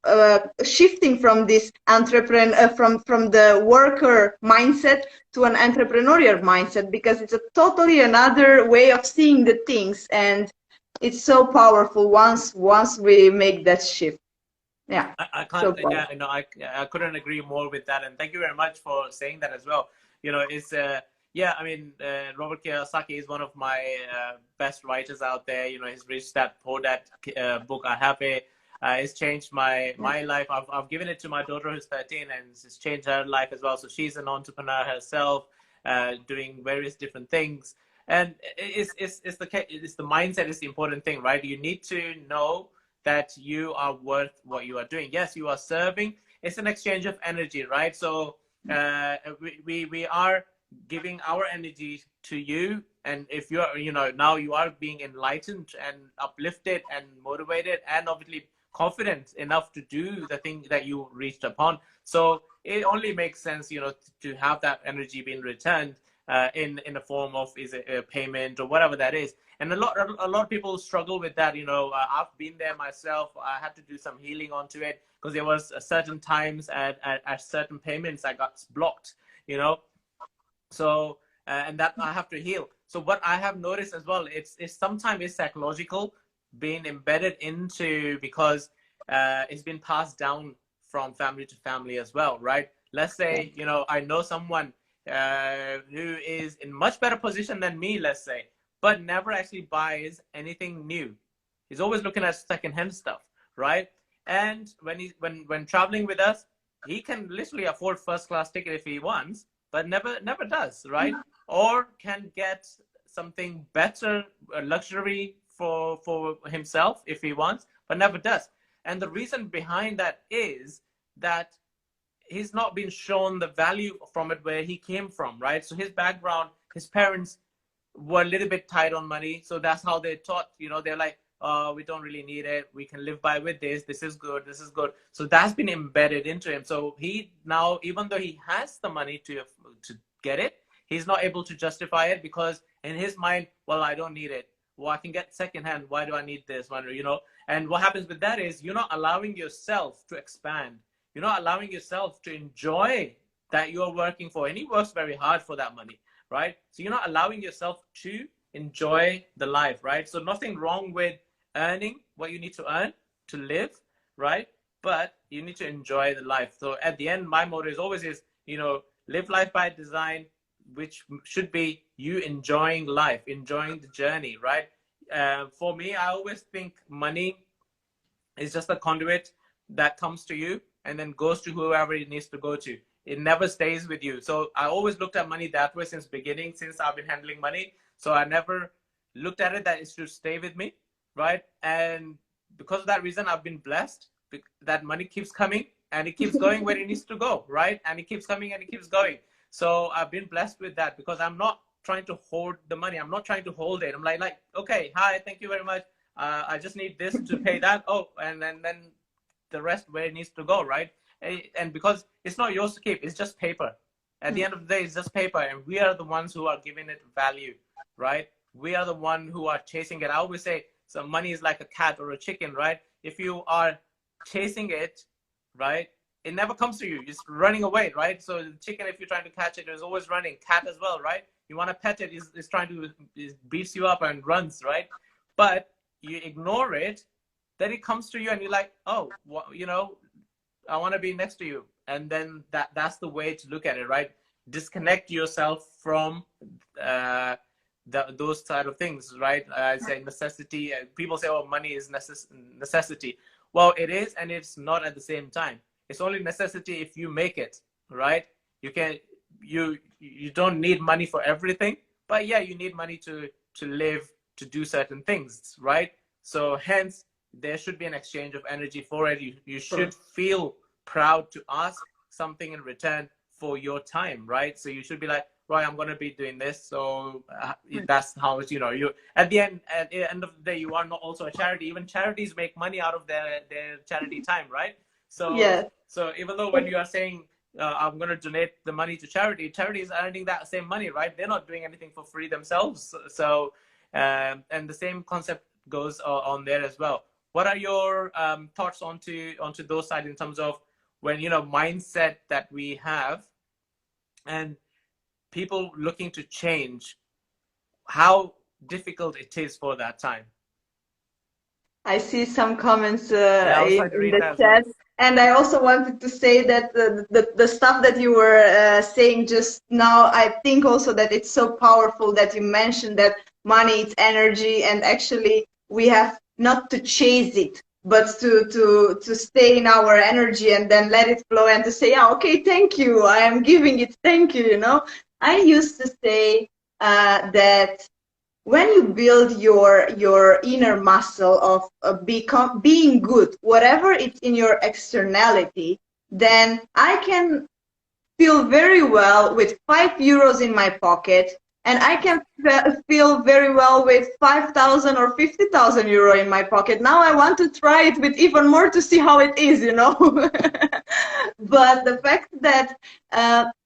shifting from this from the worker mindset to an entrepreneurial mindset, because it's a totally another way of seeing the things, and it's so powerful once we make that shift. Yeah, I so can't, yeah, powerful. I couldn't agree more with that. And thank you very much for saying that as well. It's, yeah, I mean, Robert Kiyosaki is one of my best writers out there. He's Rich Dad Poor Dad book. I have it. It's changed my life. I've given it to my daughter who's 13, and it's changed her life as well. So she's an entrepreneur herself, doing various different things. And it's the mindset is the important thing, right? You need to know that you are worth what you are doing. Yes, you are serving. It's an exchange of energy, right? So we are giving our energy to you, and if you're, now you are being enlightened and uplifted and motivated and obviously confident enough to do the thing that you reached upon. So it only makes sense, to have that energy being returned in a form of is it a payment or whatever that is. And a lot of people struggle with that. I've been there myself. I had to do some healing onto it because there was certain times at certain payments I got blocked. you know so and that I have to heal. So what I have noticed as well, it's sometimes it's psychological, being embedded into, because it's been passed down from family to family as well, right? Let's say, I know someone who is in much better position than me, let's say, but never actually buys anything new. He's always looking at secondhand stuff, right? And when traveling with us, he can literally afford first class ticket if he wants, but never does, right? Or can get something better, a luxury for himself if he wants, but never does. And the reason behind that is that he's not been shown the value from it where he came from, right? So his background, his parents were a little bit tight on money, so that's how they taught. They're like, oh, we don't really need it, we can live by with this is good, this is good. So that's been embedded into him. So he now, even though he has the money to get it, he's not able to justify it, because in his mind, well, I don't need it, well, I can get secondhand, why do I need this one? And what happens with that is you're not allowing yourself to expand. You're not allowing yourself to enjoy that you're working for, and he works very hard for that money, right? So you're not allowing yourself to enjoy the life, right? So nothing wrong with earning what you need to earn to live, right? But you need to enjoy the life. So at the end, my motto is always live life by design, which should be you enjoying life, enjoying the journey, right? For me, I always think money is just a conduit that comes to you and then goes to whoever it needs to go to. It never stays with you. So I always looked at money that way since beginning, since I've been handling money. So I never looked at it that it should stay with me, right? And because of that reason, I've been blessed that money keeps coming and it keeps going where it needs to go, right? And it keeps coming and it keeps going. So I've been blessed with that, because I'm not trying to hoard the money. I'm not trying to hold it. I'm like, okay, hi, thank you very much. I just need this to pay that. Oh, and then the rest where it needs to go, right? And because it's not yours to keep, it's just paper. At the end of the day, it's just paper, and we are the ones who are giving it value, right? We are the one who are chasing it. I always say, so money is like a cat or a chicken, right? If you are chasing it, right, it never comes to you. It's running away, right? So the chicken, if you're trying to catch it, is always running. Cat as well, right? You want to pet it, it's trying to, it beats you up and runs, right? But you ignore it, then it comes to you and you're like, oh, well, I want to be next to you. And then that's the way to look at it, right? Disconnect yourself from those side of things, right? I say necessity. People say, oh, money is necessity. Well, it is, and it's not at the same time. It's only necessity if you make it, right? You don't need money for everything, but yeah, you need money to live, to do certain things, right? So hence, there should be an exchange of energy for it. You should feel proud to ask something in return for your time, right? So you should be like, right, I'm going to be doing this. So that's how it's, you at the end of the day, you are not also a charity. Even charities make money out of their charity time, right? So Yes. so even though when you are saying I'm going to donate the money to charity, charity is earning that same money, right? They're not doing anything for free themselves. So and the same concept goes on there as well. What are your thoughts onto those sides in terms of when, mindset that we have and people looking to change, how difficult it is for that time? I see some comments Yeah, I was trying to in read the that as well. chat, and I also wanted to say that the stuff that you were saying just now, I think also that it's so powerful that you mentioned that money is energy, and actually we have not to chase it, but to stay in our energy and then let it flow and to say, yeah, okay, thank you, I am giving it, thank you. I used to say that when you build your inner muscle of being good, whatever it's in your externality, then I can feel very well with €5 in my pocket, and I can feel very well with 5,000 or 50,000 euro in my pocket. Now I want to try it with even more to see how it is. But the fact that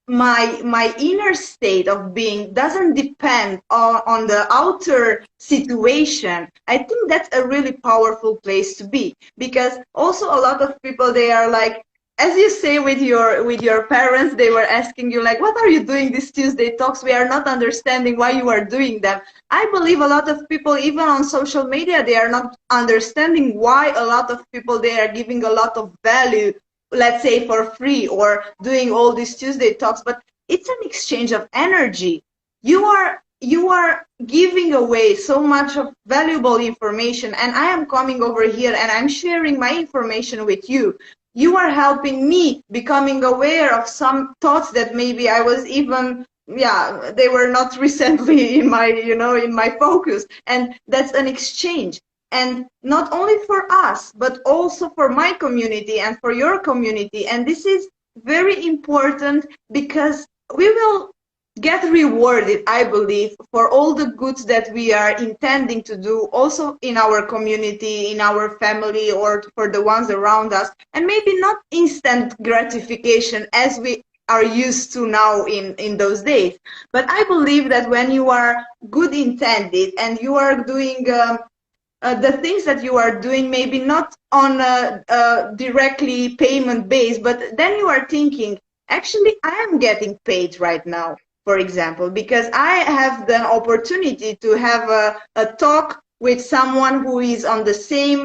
my inner state of being doesn't depend on the outer situation, I think that's a really powerful place to be, because also a lot of people, they are like, as you say, with your parents, they were asking you like, what are you doing this Tuesday talks? We are not understanding why you are doing them. I believe a lot of people, even on social media, they are not understanding why a lot of people, they are giving a lot of value, let's say for free, or doing all these Tuesday talks, but it's an exchange of energy. You are giving away so much of valuable information, and I am coming over here and I'm sharing my information with you. You are helping me becoming aware of some thoughts that maybe I was even, yeah, they were not recently in my, in my focus. And that's an exchange. And not only for us, but also for my community and for your community. And this is very important, because we will get rewarded, I believe, for all the goods that we are intending to do, also in our community, in our family, or for the ones around us, and maybe not instant gratification as we are used to now in those days. But I believe that when you are good intended and you are doing the things that you are doing, maybe not on a directly payment base, but then you are thinking, actually, I am getting paid right now, for example, because I have the opportunity to have a talk with someone who is on the same,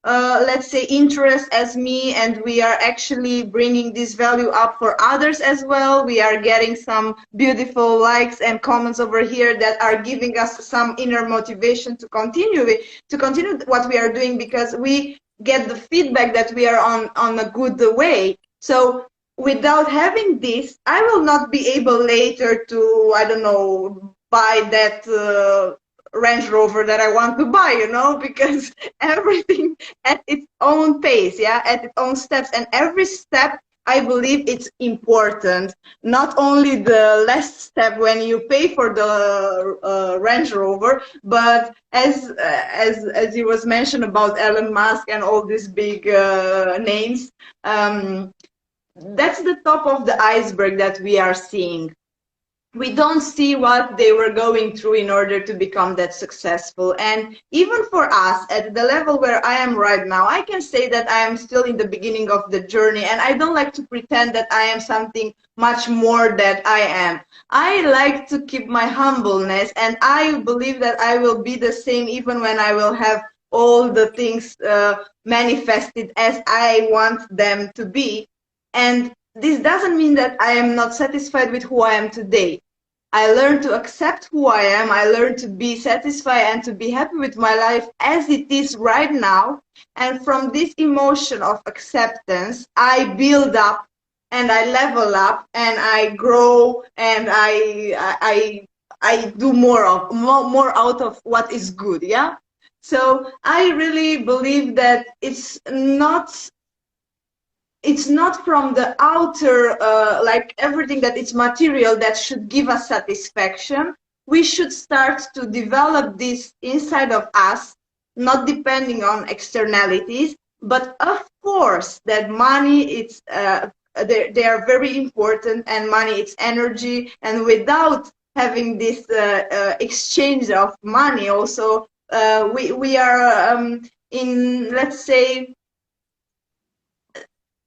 let's say, interest as me, and we are actually bringing this value up for others as well. We are getting some beautiful likes and comments over here that are giving us some inner motivation to continue what we are doing, because we get the feedback that we are on a good way. So without having this, I will not be able later to, I don't know, buy that Range Rover that I want to buy, because everything at its own pace, yeah, at its own steps, and every step, I believe it's important. Not only the last step when you pay for the Range Rover, but as it was mentioned about Elon Musk and all these big names, that's the top of the iceberg that we are seeing. We don't see what they were going through in order to become that successful. And even for us, at the level where I am right now, I can say that I am still in the beginning of the journey, and I don't like to pretend that I am something much more that I am. I like to keep my humbleness, and I believe that I will be the same even when I will have all the things manifested as I want them to be. And this doesn't mean that I am not satisfied with who I am today. I learned to accept who I am. I learned to be satisfied and to be happy with my life as it is right now. And from this emotion of acceptance, I build up and I level up and I grow, and I do more out of what is good. Yeah. So I really believe that it's not from the outer, like everything that is material that should give us satisfaction. We should start to develop this inside of us, not depending on externalities. But of course, that money, they are very important, and money, it's energy. And without having this exchange of money, also, we are in, let's say,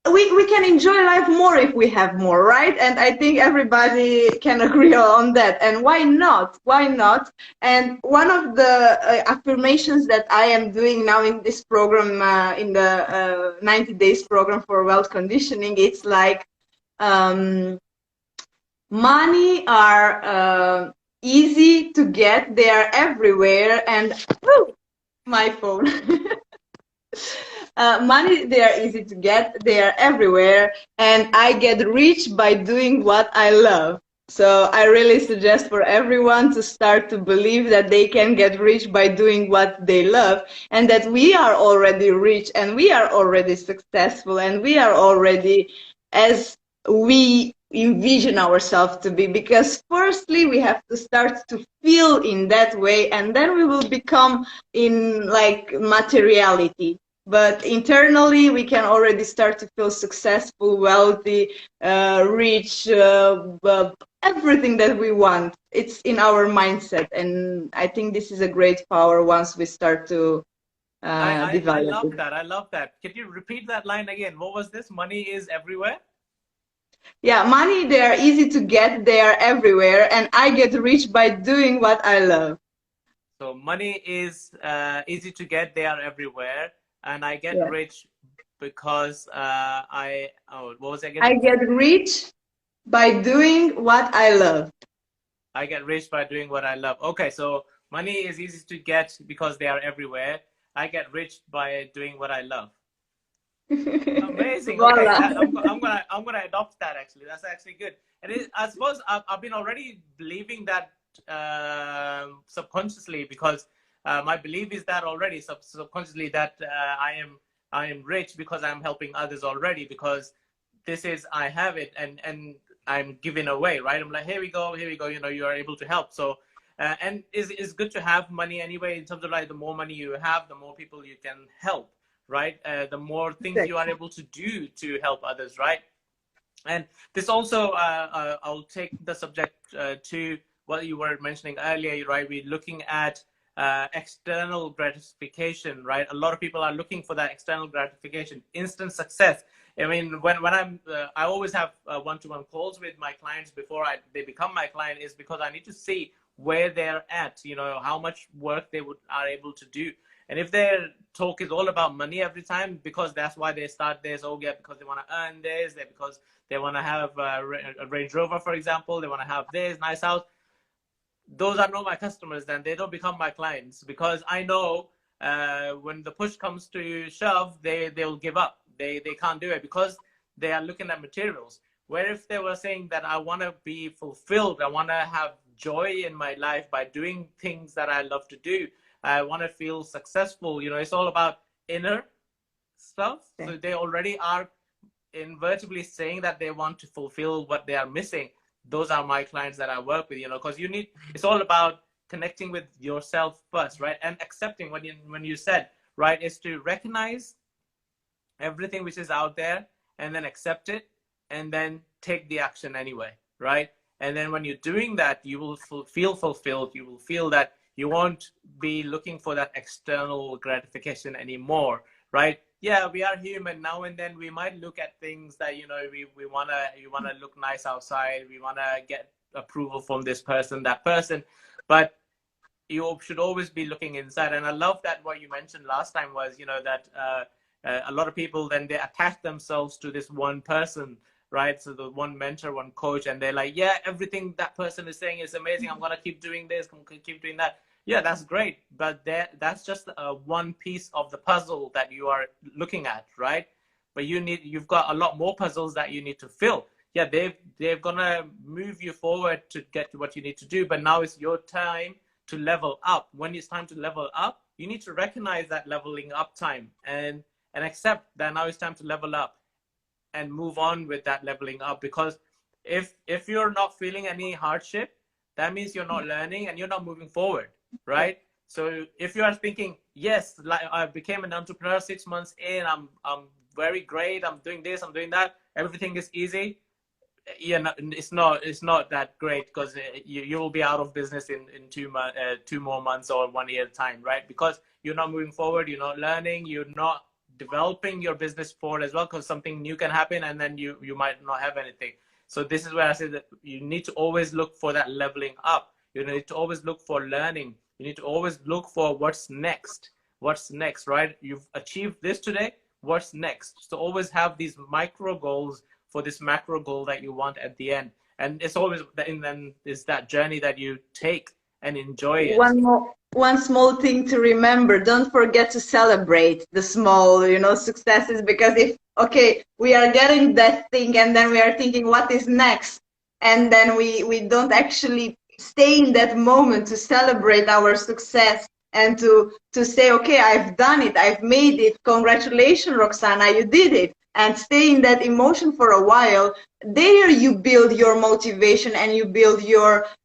we can enjoy life more if we have more, right? And I think everybody can agree on that. And why not? Why not? And one of the affirmations that I am doing now in this program, in the 90 days program for wealth conditioning, it's like, um, money are easy to get, they are everywhere, and whew, my phone. Money, they are easy to get, they are everywhere, and I get rich by doing what I love. So I really suggest for everyone to start to believe that they can get rich by doing what they love, and that we are already rich, and we are already successful, and we are already as we envision ourselves to be. Because firstly, we have to start to feel in that way, and then we will become in like materiality. But internally, we can already start to feel successful, wealthy, rich, everything that we want. It's in our mindset. And I think this is a great power once we start to I develop love it. that. I love that. Can you repeat that line again? What was this? Money is everywhere? Yeah, money, they are easy to get, they are everywhere. And I get rich by doing what I love. So money is easy to get. They are everywhere. And I get Yeah. rich because oh, what was it again? I get rich by doing what I love. I get rich by doing what I love. Okay, so money is easy to get because they are everywhere. I get rich by doing what I love. Amazing. Okay, Voila. I'm gonna adopt that. Actually, that's actually good. And I suppose I've been already believing that subconsciously, because my belief is that already subconsciously that I am rich because I'm helping others already, because this is, I have it, and I'm giving away, right? I'm like, here we go, here we go. You know, you are able to help. So and it's good to have money anyway, in terms of like, the more money you have, the more people you can help, right? The more things you are able to do to help others, right? And this also, I'll take the subject to what you were mentioning earlier, right? We're looking at external gratification, right? A lot of people are looking for that external gratification, instant success. I mean, when I always have one-to-one calls with my clients before they become my client, is because I need to see where they're at, you know, how much work they are able to do. And if their talk is all about money every time, because that's why they start this, oh yeah, because they want to earn this, because they want to have a Range Rover, for example, they want to have this nice house, those are not my customers. Then they don't become my clients, because I know when the push comes to shove, they'll give up. They can't do it because they are looking at materials. Where if they were saying that I want to be fulfilled, I want to have joy in my life by doing things that I love to do, I want to feel successful, you know, it's all about inner stuff. So they already are invertibly saying that they want to fulfill what they are missing. Those are my clients that I work with, you know, because it's all about connecting with yourself first, right? And accepting, when you said, right, is to recognize everything which is out there, and then accept it, and then take the action anyway, right? And then when you're doing that, you will feel fulfilled. You will feel that you won't be looking for that external gratification anymore, right? Yeah, we are human. Now and then we might look at things that, you know, you wanna look nice outside, we wanna get approval from this person, that person, but you should always be looking inside. And I love that what you mentioned last time was, you know, that a lot of people, then they attach themselves to this one person, right? So the one mentor, one coach, and they're like, yeah, everything that person is saying is amazing, I'm gonna keep doing this, I'm gonna keep doing that. Yeah, that's great, but that's just one piece of the puzzle that you are looking at, right? But you've got a lot more puzzles that you need to fill. Yeah, they're gonna move you forward to get to what you need to do, but now it's your time to level up. When it's time to level up, you need to recognize that leveling up time and accept that now it's time to level up and move on with that leveling up. Because if you're not feeling any hardship, that means you're not learning and you're not moving forward, right? So if you are thinking, yes, like I became an entrepreneur 6 months in, I'm very great, I'm doing this, I'm doing that, everything is easy. Yeah, no, it's not that great, because you will be out of business in 2 more months or 1 year time, right? Because you're not moving forward, you're not learning, you're not developing your business forward as well, because something new can happen and then you might not have anything. So this is where I say that you need to always look for that leveling up. You need to always look for learning. You need to always look for what's next. What's next, right? You've achieved this today. What's next? So always have these micro goals for this macro goal that you want at the end. And it's always, and then it's that journey that you take and enjoy it. One small thing to remember: don't forget to celebrate the small, successes, because if, okay, we are getting that thing and then we are thinking what is next, and then we don't actually stay in that moment to celebrate our success and to say, okay, I've done it, I've made it, congratulations, Roxana, you did it, and stay in that emotion for a while. There you build your motivation and you build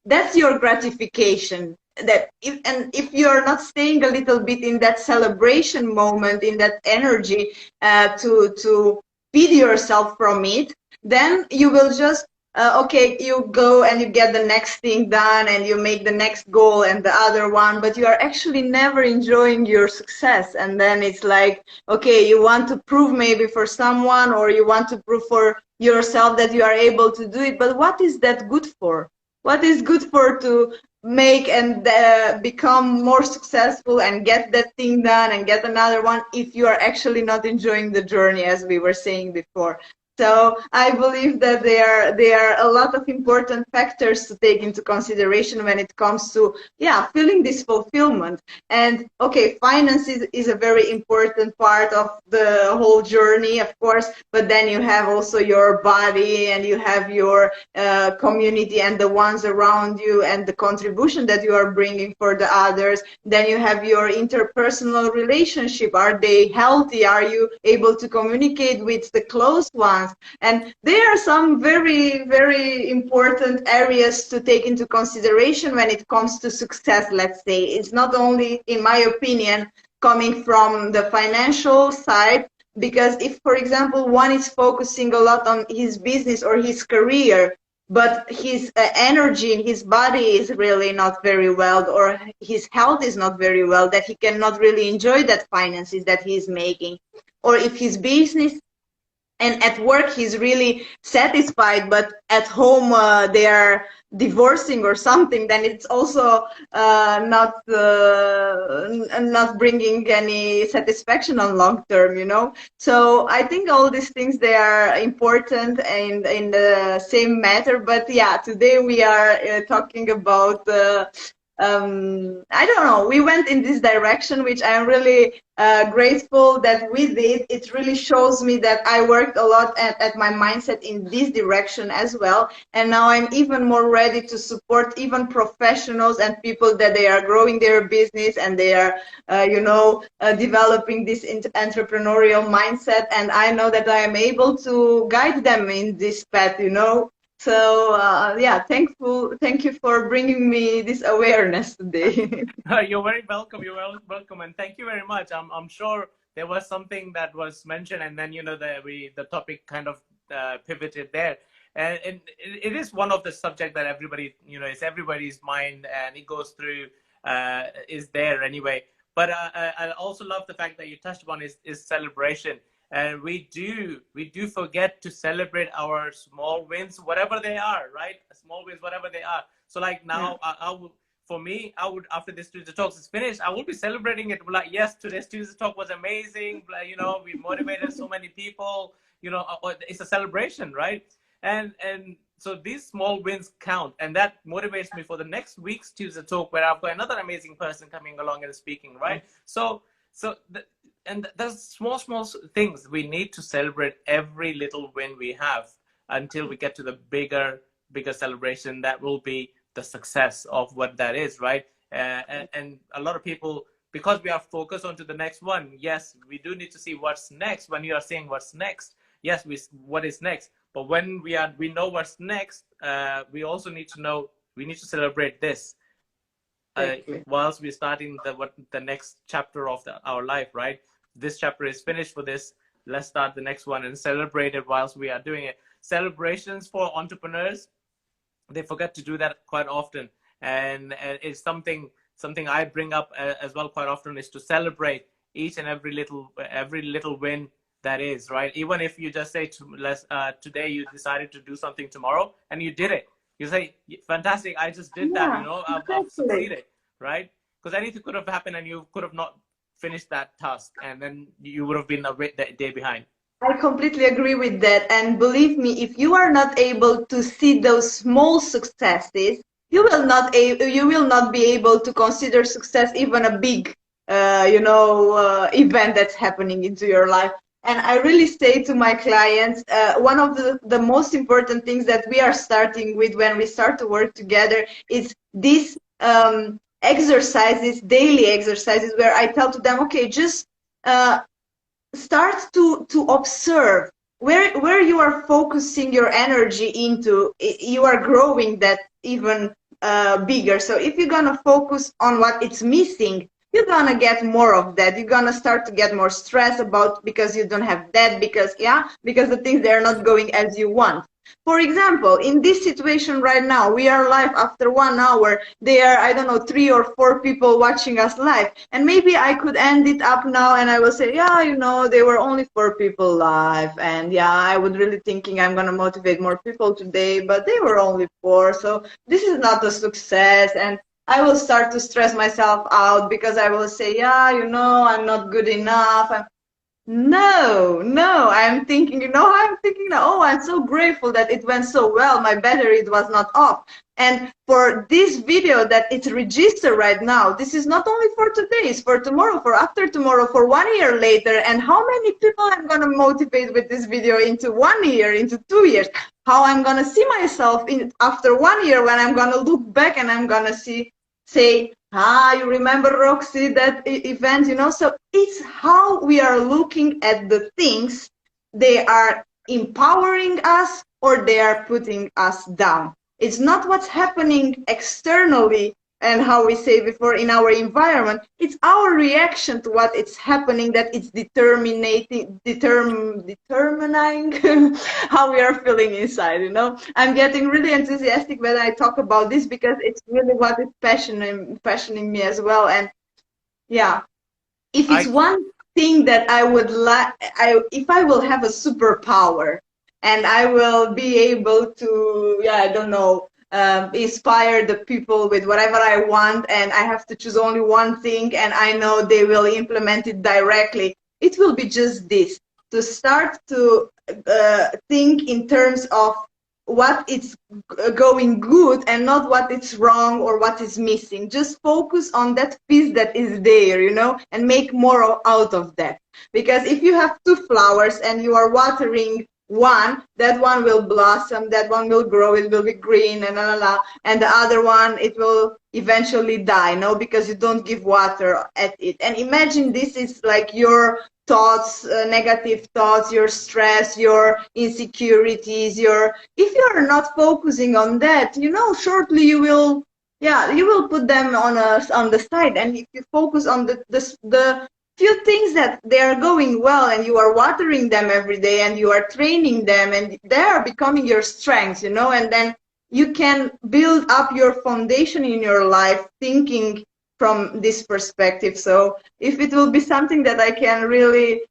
that's your gratification. That if you're not staying a little bit in that celebration moment, in that energy, to feed yourself from it, then you will just okay, you go and you get the next thing done and you make the next goal and the other one, but you are actually never enjoying your success. And then it's like, okay, you want to prove maybe for someone, or you want to prove for yourself that you are able to do it, but what is that good for? What is good for to make and become more successful and get that thing done and get another one if you are actually not enjoying the journey, as we were saying before? So I believe that there are a lot of important factors to take into consideration when it comes to, yeah, feeling this fulfillment. And okay, finance is a very important part of the whole journey, of course, but then you have also your body, and you have your community and the ones around you, and the contribution that you are bringing for the others. Then you have your interpersonal relationship. Are they healthy? Are you able to communicate with the close ones? And there are some very, very important areas to take into consideration when it comes to success, let's say. It's not only, in my opinion, coming from the financial side, because if, for example, one is focusing a lot on his business or his career, but his energy in his body is really not very well, or his health is not very well, that he cannot really enjoy that finances that he's making. Or if his business and at work he's really satisfied, but at home they are divorcing or something, then it's also not bringing any satisfaction on long term, So I think all these things, they are important and in the same matter. But yeah, today we are talking about I don't know, we went in this direction, which I'm really grateful that we did. It really shows me that I worked a lot at my mindset in this direction as well. And now I'm even more ready to support even professionals and people that they are growing their business and they are, developing this entrepreneurial mindset. And I know that I am able to guide them in this path, So yeah, thank you for bringing me this awareness today. You're very welcome. You're welcome, and thank you very much. I'm sure there was something that was mentioned, and then the topic kind of pivoted there, and it is one of the subject that everybody it's everybody's mind, and it goes through is there anyway. But I also love the fact that you touched upon is celebration. And we do forget to celebrate our small wins, whatever they are, right? Small wins, whatever they are. So like now, for me, I would, after this Tuesday Talks is finished, I will be celebrating it. Like, yes, today's Tuesday Talk was amazing. We motivated so many people. It's a celebration, right? And so these small wins count, and that motivates me for the next week's Tuesday Talk, where I've got another amazing person coming along and speaking, right? And there's small things. We need to celebrate every little win we have until we get to the bigger celebration that will be the success of what that is, right? And a lot of people because we are focused onto the next one. Yes, we do need to see what's next. When you are saying what's next, yes, what is next. But when we know what's next, we also need to know, we need to celebrate this. Exactly. Whilst we're starting the next chapter of our life, right? This chapter is finished for this. Let's start the next one and celebrate it whilst we are doing it. Celebrations for entrepreneurs, they forget to do that quite often, and it's something I bring up as well quite often, is to celebrate each and every little win that is, right? Even if you just say today you decided to do something tomorrow and you did it, you say, fantastic, I just did that, Yeah, I've exactly. succeeded, right? Because anything could have happened and you could have not finished that task, and then you would have been a day behind. I completely agree with that. And believe me, if you are not able to see those small successes, you will not be able to consider success even a big, event that's happening into your life. And I really say to my clients, one of the most important things that we are starting with when we start to work together is these exercises, daily exercises, where I tell to them, okay, just start to observe where you are focusing your energy into. You are growing that even bigger. So if you're gonna focus on what it's missing, you're gonna get more of that. You're gonna start to get more stress about, because you don't have that, because the things, they're not going as you want. For example, in this situation right now, we are live after 1 hour. There are, I don't know, 3 or 4 people watching us live. And maybe I could end it up now and I will say, yeah, there were only 4 people live. And yeah, I was really thinking I'm going to motivate more people today, but they were only 4. So this is not a success. And I will start to stress myself out because I will say, yeah, I'm not good enough. No, I'm thinking that, oh, I'm so grateful that it went so well. My battery was not off. And for this video that it's registered right now, this is not only for today, it's for tomorrow, for after tomorrow, for 1 year later. And how many people I'm going to motivate with this video into 1 year, into 2 years? How I'm going to see myself after 1 year, when I'm going to look back and I'm going to say, you remember, Roxy, that event, So it's how we are looking at the things. They are empowering us or they are putting us down. It's not what's happening externally and how we say before in our environment. It's our reaction to what is happening that it's determining how we are feeling inside. I'm getting really enthusiastic when I talk about this because it's really what is passioning me as well. And yeah, if it's I one thing that I would like, if I will have a superpower and I will be able to, I don't know, inspire the people with whatever I want, and I have to choose only one thing, and I know they will implement it directly, it will be just this: to start to think in terms of what is going good and not what is wrong or what is missing. Just focus on that piece that is there, and make more out of that. Because if you have 2 flowers and you are watering one, that one will blossom, that one will grow, it will be green, and and the other one, it will eventually die, no, because you don't give water at it. And imagine this is like your thoughts, negative thoughts, your stress, your insecurities, if you are not focusing on that, shortly you will put them on the side. And if you focus on the few things that they are going well, and you are watering them every day, and you are training them, and they are becoming your strengths, and then you can build up your foundation in your life thinking from this perspective. So if it will be something that I can really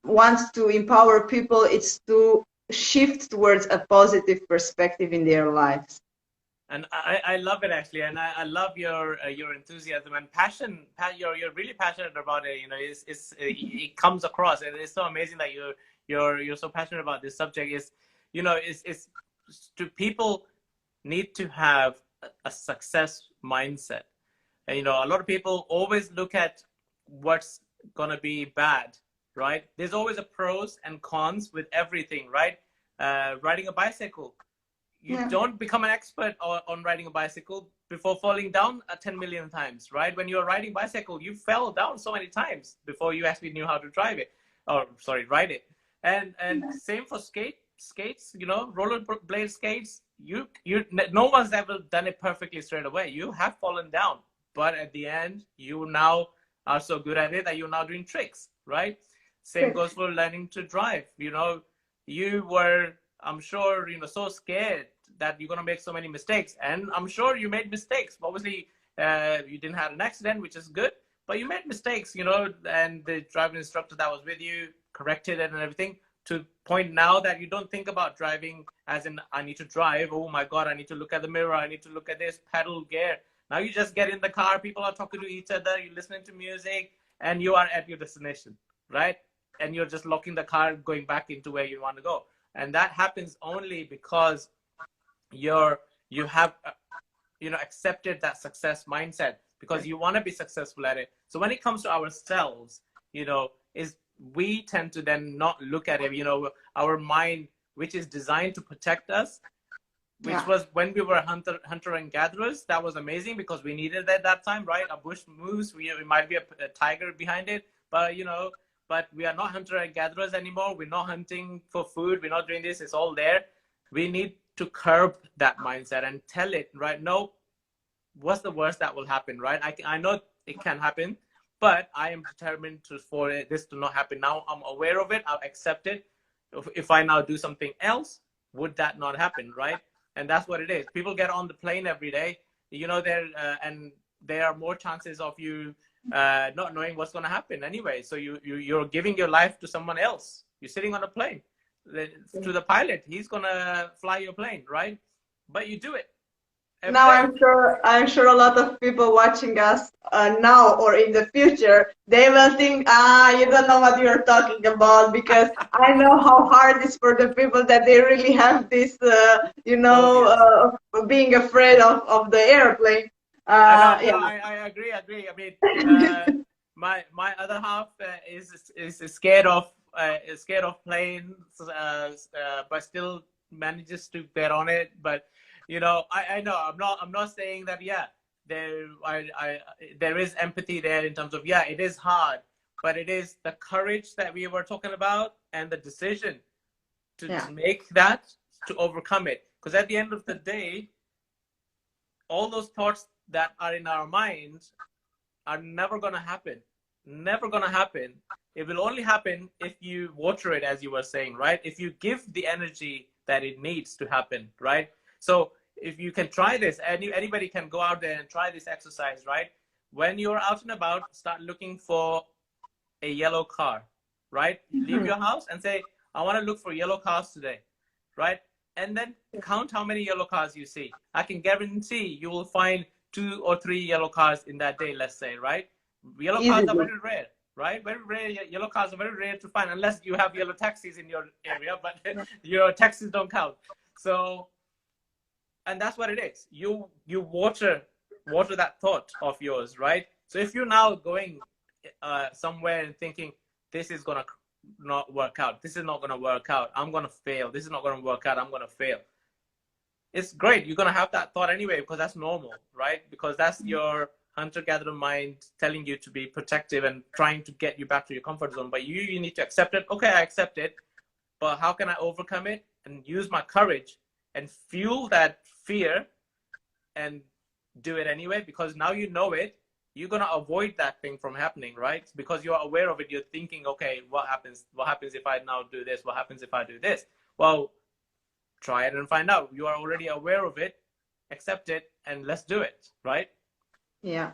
want to empower people, it's to shift towards a positive perspective in their lives. And I love it, actually, and I love your enthusiasm and passion. You're really passionate about it. It comes across, and it's so amazing that you're so passionate about this subject. It's to people need to have a success mindset. And, a lot of people always look at what's gonna be bad, right? There's always a pros and cons with everything, right? Riding a bicycle, you Yeah. don't become an expert on riding a bicycle before falling down 10 million times, right? When you're riding bicycle, you fell down so many times before you actually knew how to drive it, or sorry, ride it. And same for skates, you know, rollerblade skates. No one's ever done it perfectly straight away. You have fallen down, but at the end, you now are so good at it that you're now doing tricks, right? Same goes for learning to drive. You know, you were, I'm sure, you know, so scared that you're going to make so many mistakes. And I'm sure you made mistakes. Obviously, you didn't have an accident, which is good, but you made mistakes, you know, and the driving instructor that was with you corrected it and everything, to point now that you don't think about driving as in, I need to drive. Oh my God, I need to look at the mirror. I need to look at this pedal gear. Now you just get in the car. People are talking to each other. You're listening to music and you are at your destination, right? And you're just locking the car, going back into where you want to go. And that happens only because you have you know, accepted that success mindset, because you want to be successful at it. So when it comes to ourselves, you know, is we tend to then not look at it, you know, our mind, which is designed to protect us, which was when we were hunter and gatherers. That was amazing because we needed it at that time, right? A bush moves, we might be a tiger behind it, but you know, but we are not hunter and gatherers anymore. We're not hunting for food. We're not doing this. It's all there. We need to curb that mindset and tell it, right? No, what's the worst that will happen, right? I know it can happen, but I am determined for this to not happen. Now I'm aware of it. I'll accept it. If I now do something else, would that not happen, right? And that's what it is. People get on the plane every day, you know, and there are more chances of you not knowing what's going to happen anyway. So you're giving your life to someone else. You're sitting on a plane to the pilot. He's going to fly your plane, right? But you do it. Now I'm sure a lot of people watching us now or in the future, they will think, you don't know what you're talking about, because I know how hard it is for the people that they really have this, being afraid of the airplane. I know. No, Yeah. I agree. I mean, my other half is scared of planes, but still manages to get on it. But you know, I know I'm not saying that. Yeah, there is empathy there in terms of, yeah, it is hard, but it is the courage that we were talking about and the decision to make that, to overcome it. Because at the end of the day, all those thoughts that are in our minds are never going to happen. Never going to happen. It will only happen if you water it, as you were saying, right? If you give the energy that it needs to happen, right? So if you can try this, anybody can go out there and try this exercise, right? When you're out and about, start looking for a yellow car, right? Leave your house and say, I want to look for yellow cars today, right? And then count how many yellow cars you see. I can guarantee you will find 2 or 3 yellow cars in that day, let's say, right? Yellow cars are very rare, right? Very rare. Yellow cars are very rare to find, unless you have yellow taxis in your area, but your taxis don't count. So, and that's what it is. You water that thought of yours, right? So if you're now going somewhere and thinking, this is going to not work out, this is not going to work out, I'm going to fail, this is not going to work out, I'm going to fail, it's great. You're going to have that thought anyway, because that's normal, right? Because that's your hunter-gatherer mind telling you to be protective and trying to get you back to your comfort zone. But you need to accept it. Okay, I accept it, but how can I overcome it and use my courage and fuel that fear and do it anyway? Because now you know it, you're going to avoid that thing from happening, right? Because you're aware of it. You're thinking, okay, what happens if I now do this? What happens if I do this? Well, try it and find out. You are already aware of it, accept it, and let's do it, right? Yeah,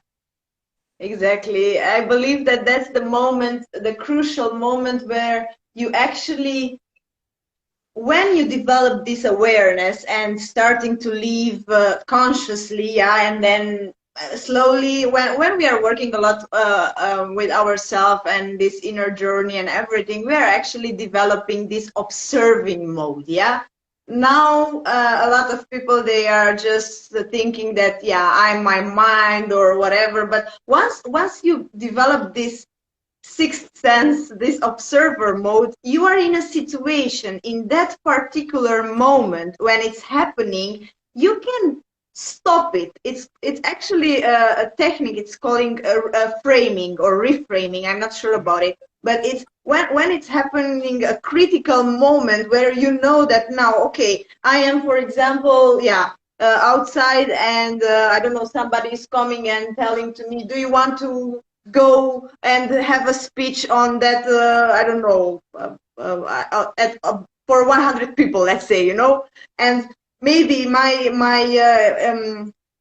exactly. I believe that that's the moment, the crucial moment, where you actually, when you develop this awareness and starting to live consciously, and then slowly, when we are working a lot with ourselves and this inner journey and everything, we are actually developing this observing mode. Now a lot of people, they are just thinking that, I'm my mind or whatever, but once you develop this sixth sense, this observer mode, you are in a situation in that particular moment when it's happening, you can stop it. It's actually a technique. It's calling a framing or reframing. I'm not sure about it, but it's when it's happening a critical moment where you know that now, okay, I am, for example, yeah, outside, and I don't know, somebody is coming and telling to me, do you want to go and have a speech on that, I don't know, for 100 people, let's say, you know, and maybe my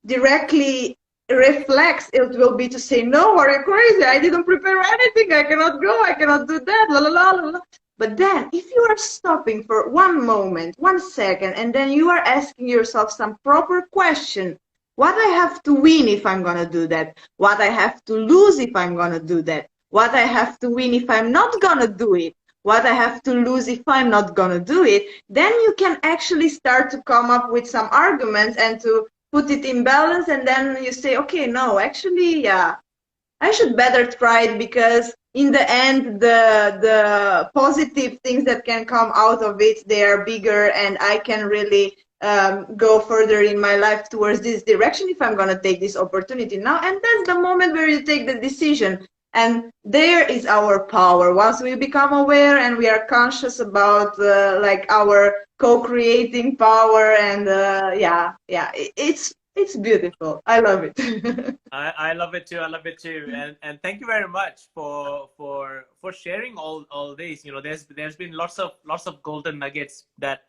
directly reflex, it will be to say, no, are you crazy? I didn't prepare anything. I cannot go. I cannot do that. La, la, la, la, la. But then if you are stopping for one moment, 1 second, and then you are asking yourself some proper question, what I have to win if I'm going to do that, what I have to lose if I'm going to do that, what I have to win if I'm not going to do it, what I have to lose if I'm not going to do it, then you can actually start to come up with some arguments and to put it in balance. And then you say, okay, no, actually, yeah, I should better try it, because in the end, the positive things that can come out of it, they are bigger, and I can really go further in my life towards this direction if I'm going to take this opportunity now. And that's the moment where you take the decision. And there is our power. Once we become aware and we are conscious about like our co-creating power, and yeah, it's beautiful. I love it. I love it too. I love it too. And thank you very much for sharing all these. You know, there's been lots of golden nuggets that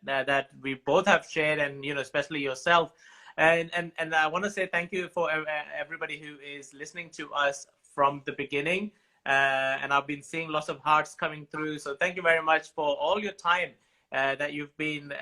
we both have shared, and you know, especially yourself. And I want to say thank you for everybody who is listening to us from the beginning. And I've been seeing lots of hearts coming through. So thank you very much for all your time that you've been.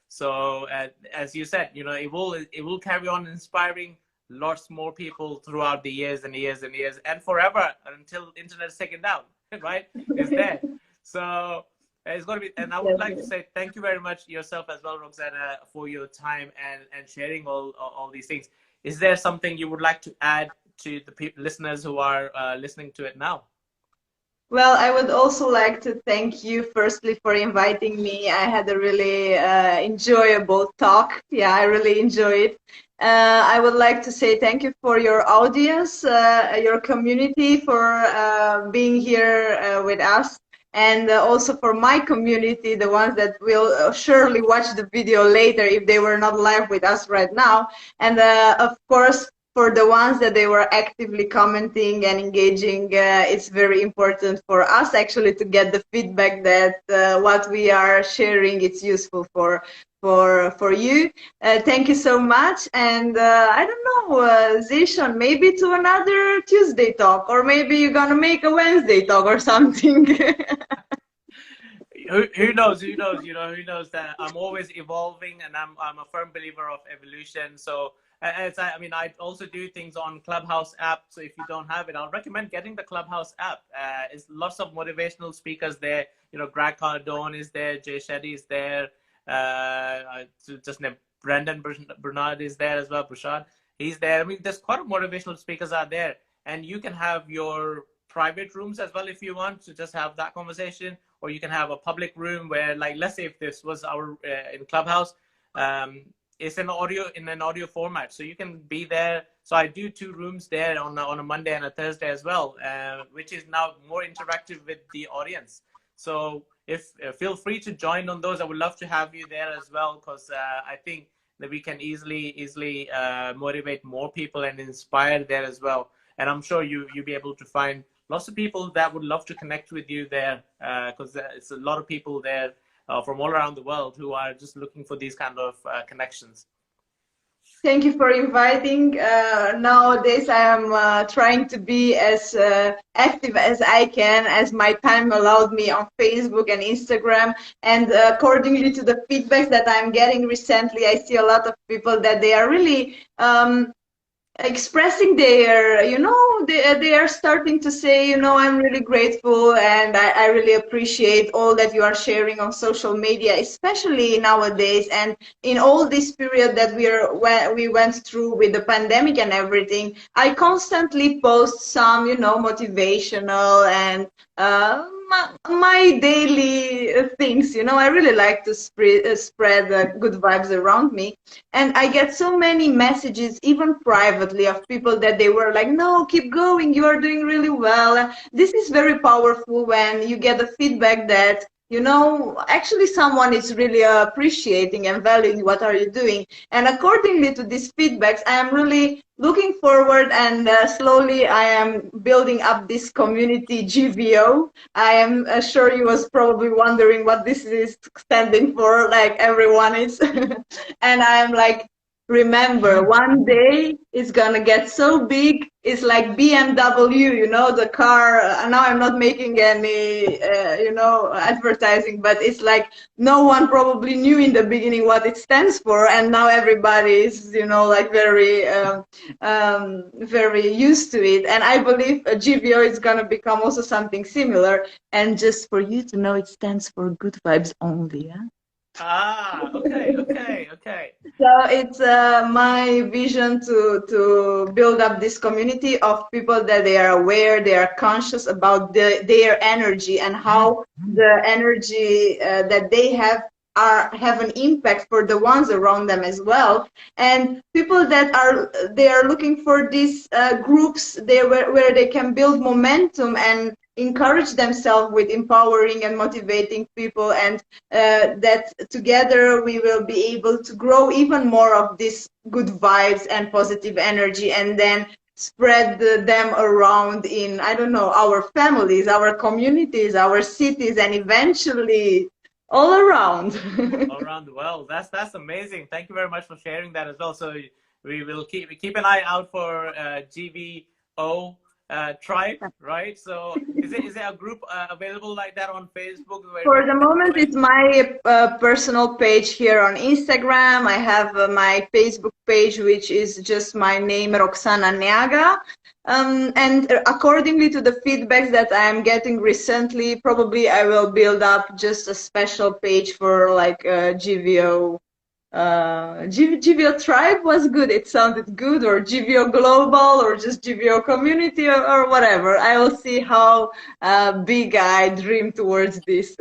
So as you said, you know, it will carry on inspiring lots more people throughout the years and years and years and forever, until internet is taken down, right? It's there. So it's going to be, and I would like to say thank you very much yourself as well, Roxana, for your time and sharing all these things. Is there something you would like to add to the listeners who are listening to it now? Well, I would also like to thank you firstly for inviting me. I had a really enjoyable talk. Yeah, I really enjoyed it. I would like to say thank you for your audience, your community, for being here with us, and also for my community, the ones that will surely watch the video later if they were not live with us right now. And of course, for the ones that they were actively commenting and engaging, it's very important for us actually to get the feedback that what we are sharing, it's useful for you. Thank you so much. And I don't know, Zishan, maybe to another Tuesday talk, or maybe you're gonna make a Wednesday talk or something. Who knows? Who knows? You know, who knows that I'm always evolving, and I'm a firm believer of evolution. So I mean, I also do things on Clubhouse app. So if you don't have it, I'll recommend getting the Clubhouse app. It's lots of motivational speakers there. You know, Greg Cardone is there, Jay Shetty is there. Just named Brendan Bernard is there as well. Brushad, he's there. I mean, there's quite a motivational speakers out there, and you can have your private rooms as well if you want to just have that conversation, or you can have a public room where, like, let's say if this was our in Clubhouse, it's an audio format, so you can be there. So I do 2 rooms there on a Monday and a Thursday as well, which is now more interactive with the audience. So if feel free to join on those. I would love to have you there as well, because I think that we can easily motivate more people and inspire there as well. And I'm sure you'll be able to find lots of people that would love to connect with you there, because it's a lot of people there from all around the world who are just looking for these kind of connections. Thank you for inviting. Nowadays, I am trying to be as active as I can, as my time allowed me, on Facebook and Instagram. And accordingly to the feedbacks that I'm getting recently, I see a lot of people that they are really expressing their, they are starting to say, I'm really grateful and I really appreciate all that you are sharing on social media, especially nowadays and in all this period that we went through with the pandemic and everything. I constantly post some, motivational and my daily things. I really like to spread good vibes around me. And I get so many messages, even privately, of people that they were like, no, keep going, you are doing really well. And this is very powerful when you get the feedback that, actually someone is really appreciating and valuing what are you doing. And accordingly to these feedbacks, I am really looking forward and slowly I am building up this community GVO. I am sure you was probably wondering what this is standing for, like everyone is. And I'm like, remember, one day it's gonna get so big. It's like BMW, the car. Now I'm not making any, advertising, but it's like no one probably knew in the beginning what it stands for, and now everybody is, like very used to it. And I believe GVO is gonna become also something similar. And just for you to know, it stands for good vibes only. Yeah? Ah, okay, okay, okay. So it's my vision to build up this community of people that they are aware, they are conscious about their energy and how the energy that they have an impact for the ones around them as well. And people that they are looking for these groups there where they can build momentum and encourage themselves with empowering and motivating people, and that together we will be able to grow even more of this good vibes and positive energy, and then spread them around in, I don't know, our families, our communities, our cities, and eventually all around. All around the world. That's amazing. Thank you very much for sharing that as well. So we will keep an eye out for GVO tribe, right? So is there a group available like that on Facebook? For the moment, it's my personal page here on Instagram. I have my Facebook page, which is just my name, Roxana Neaga. And accordingly to the feedbacks that I'm getting recently, probably I will build up just a special page for like GVO. GVO tribe was good. It sounded good, or GVO global, or just GVO community, or whatever. I will see how big I dream towards this.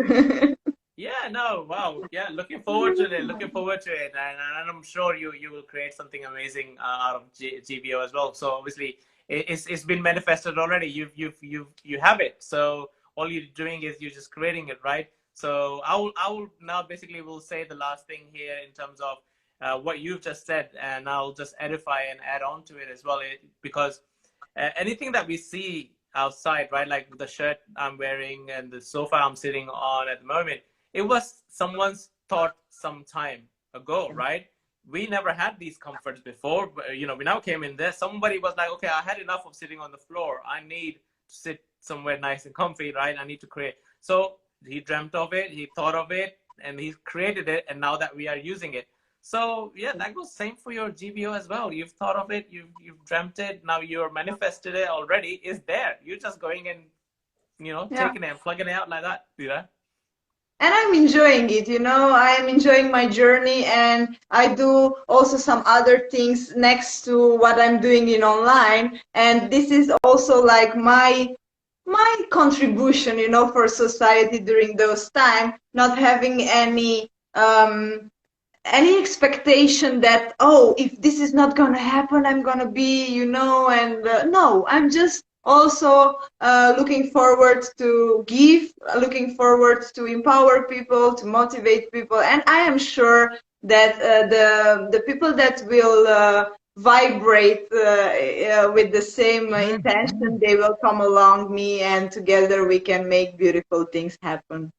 Yeah, no, wow. Yeah, looking forward to it. Looking forward to it. And I'm sure you will create something amazing out of GVO as well. So obviously it's been manifested already. You have it. So all you're doing is you're just creating it, right? So I will now basically will say the last thing here in terms of what you've just said, and I'll just edify and add on to it as well, because anything that we see outside, right, like the shirt I'm wearing and the sofa I'm sitting on at the moment, it was someone's thought some time ago, right? We never had these comforts before, but, we now came in there. Somebody was like, okay, I had enough of sitting on the floor. I need to sit somewhere nice and comfy, right? I need to create. So he dreamt of it, he thought of it, and he created it, and now that we are using it. So yeah, that goes same for your GVO as well. You've thought of it, you've dreamt it, now you're manifested it already. It's there. You're just going and taking it and plugging it out like that, And I'm enjoying it, I am enjoying my journey, and I do also some other things next to what I'm doing in online. And this is also like my contribution, for society during those times, not having any expectation that, oh, if this is not going to happen, I'm going to be, and no, I'm just also looking forward to give, looking forward to empower people, to motivate people. And I am sure that the people that will vibrate with the same intention, they will come along me, and together we can make beautiful things happen.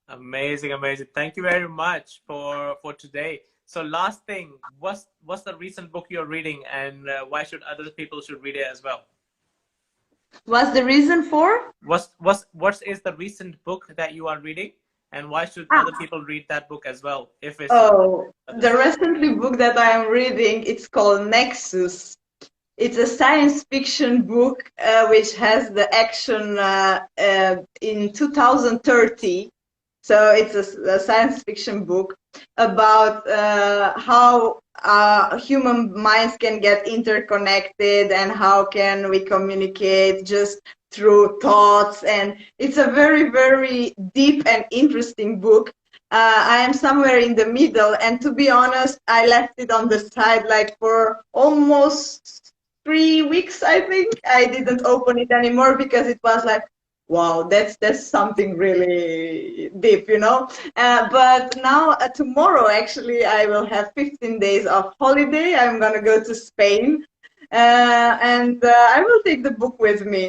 Amazing, amazing. Thank you very much for today. So last thing, what's the recent book you're reading, and why should other people should read it as well? What's the reason for? What is the recent book that you are reading, and why should other people read that book as well? If it's the recently book that I am reading, it's called Nexus. It's a science fiction book which has the action in 2030. So it's a science fiction book about how human minds can get interconnected and how can we communicate just through thoughts. And it's a very, very deep and interesting book. I am somewhere in the middle, and to be honest, I left it on the side like for almost 3 weeks, I think. I didn't open it anymore because it was like, wow, that's something really deep, you know. But now, tomorrow, actually, I will have 15 days of holiday. I'm gonna go to Spain, and I will take the book with me.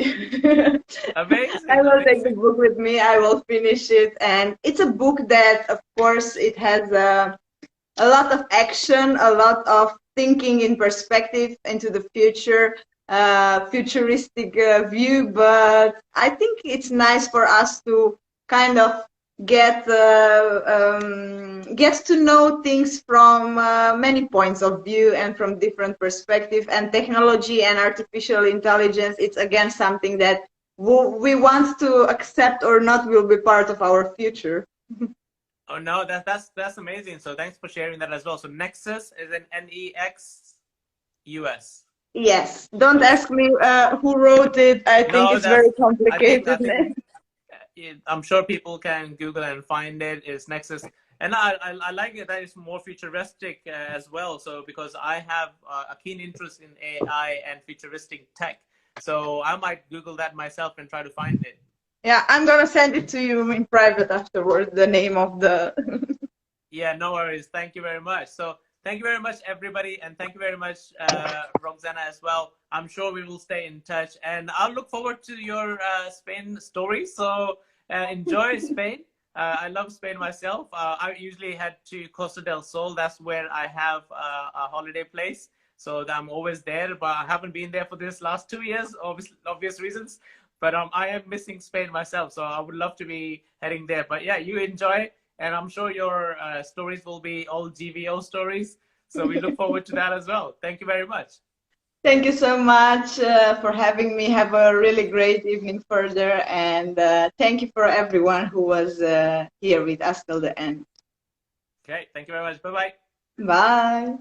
I Amazing, will take the amazing. book with me. I will finish it, and it's a book that, of course, it has a lot of action, a lot of thinking in perspective into the future, futuristic view. But I think it's nice for us to kind of get to know things from many points of view and from different perspectives. And technology and artificial intelligence, it's again something that we want to accept or not will be part of our future. Oh no, that's amazing. So thanks for sharing that as well. So Nexus is an Nexus. Yes, don't Okay. ask me who wrote it. I think No, it's very that's I complicated. think I'm sure people can Google and find it. It's Nexus, and I like it that it's more futuristic as well. So because I have a keen interest in AI and futuristic tech, so I might Google that myself and try to find it. Yeah, I'm gonna send it to you in private afterwards, the name of the. Yeah, no worries. Thank you very much. So thank you very much, everybody, and thank you very much, Roxana, as well. I'm sure we will stay in touch, and I'll look forward to your Spain story. So enjoy Spain. I love Spain myself. I usually head to Costa del Sol. That's where I have a holiday place. So I'm always there, but I haven't been there for this last 2 years, obvious reasons. But I am missing Spain myself, so I would love to be heading there. But yeah, you enjoy, and I'm sure your stories will be all GVO stories. So we look forward to that as well. Thank you very much. Thank you so much for having me. Have a really great evening further, and thank you for everyone who was here with us till the end. Okay, thank you very much. Bye bye. Bye.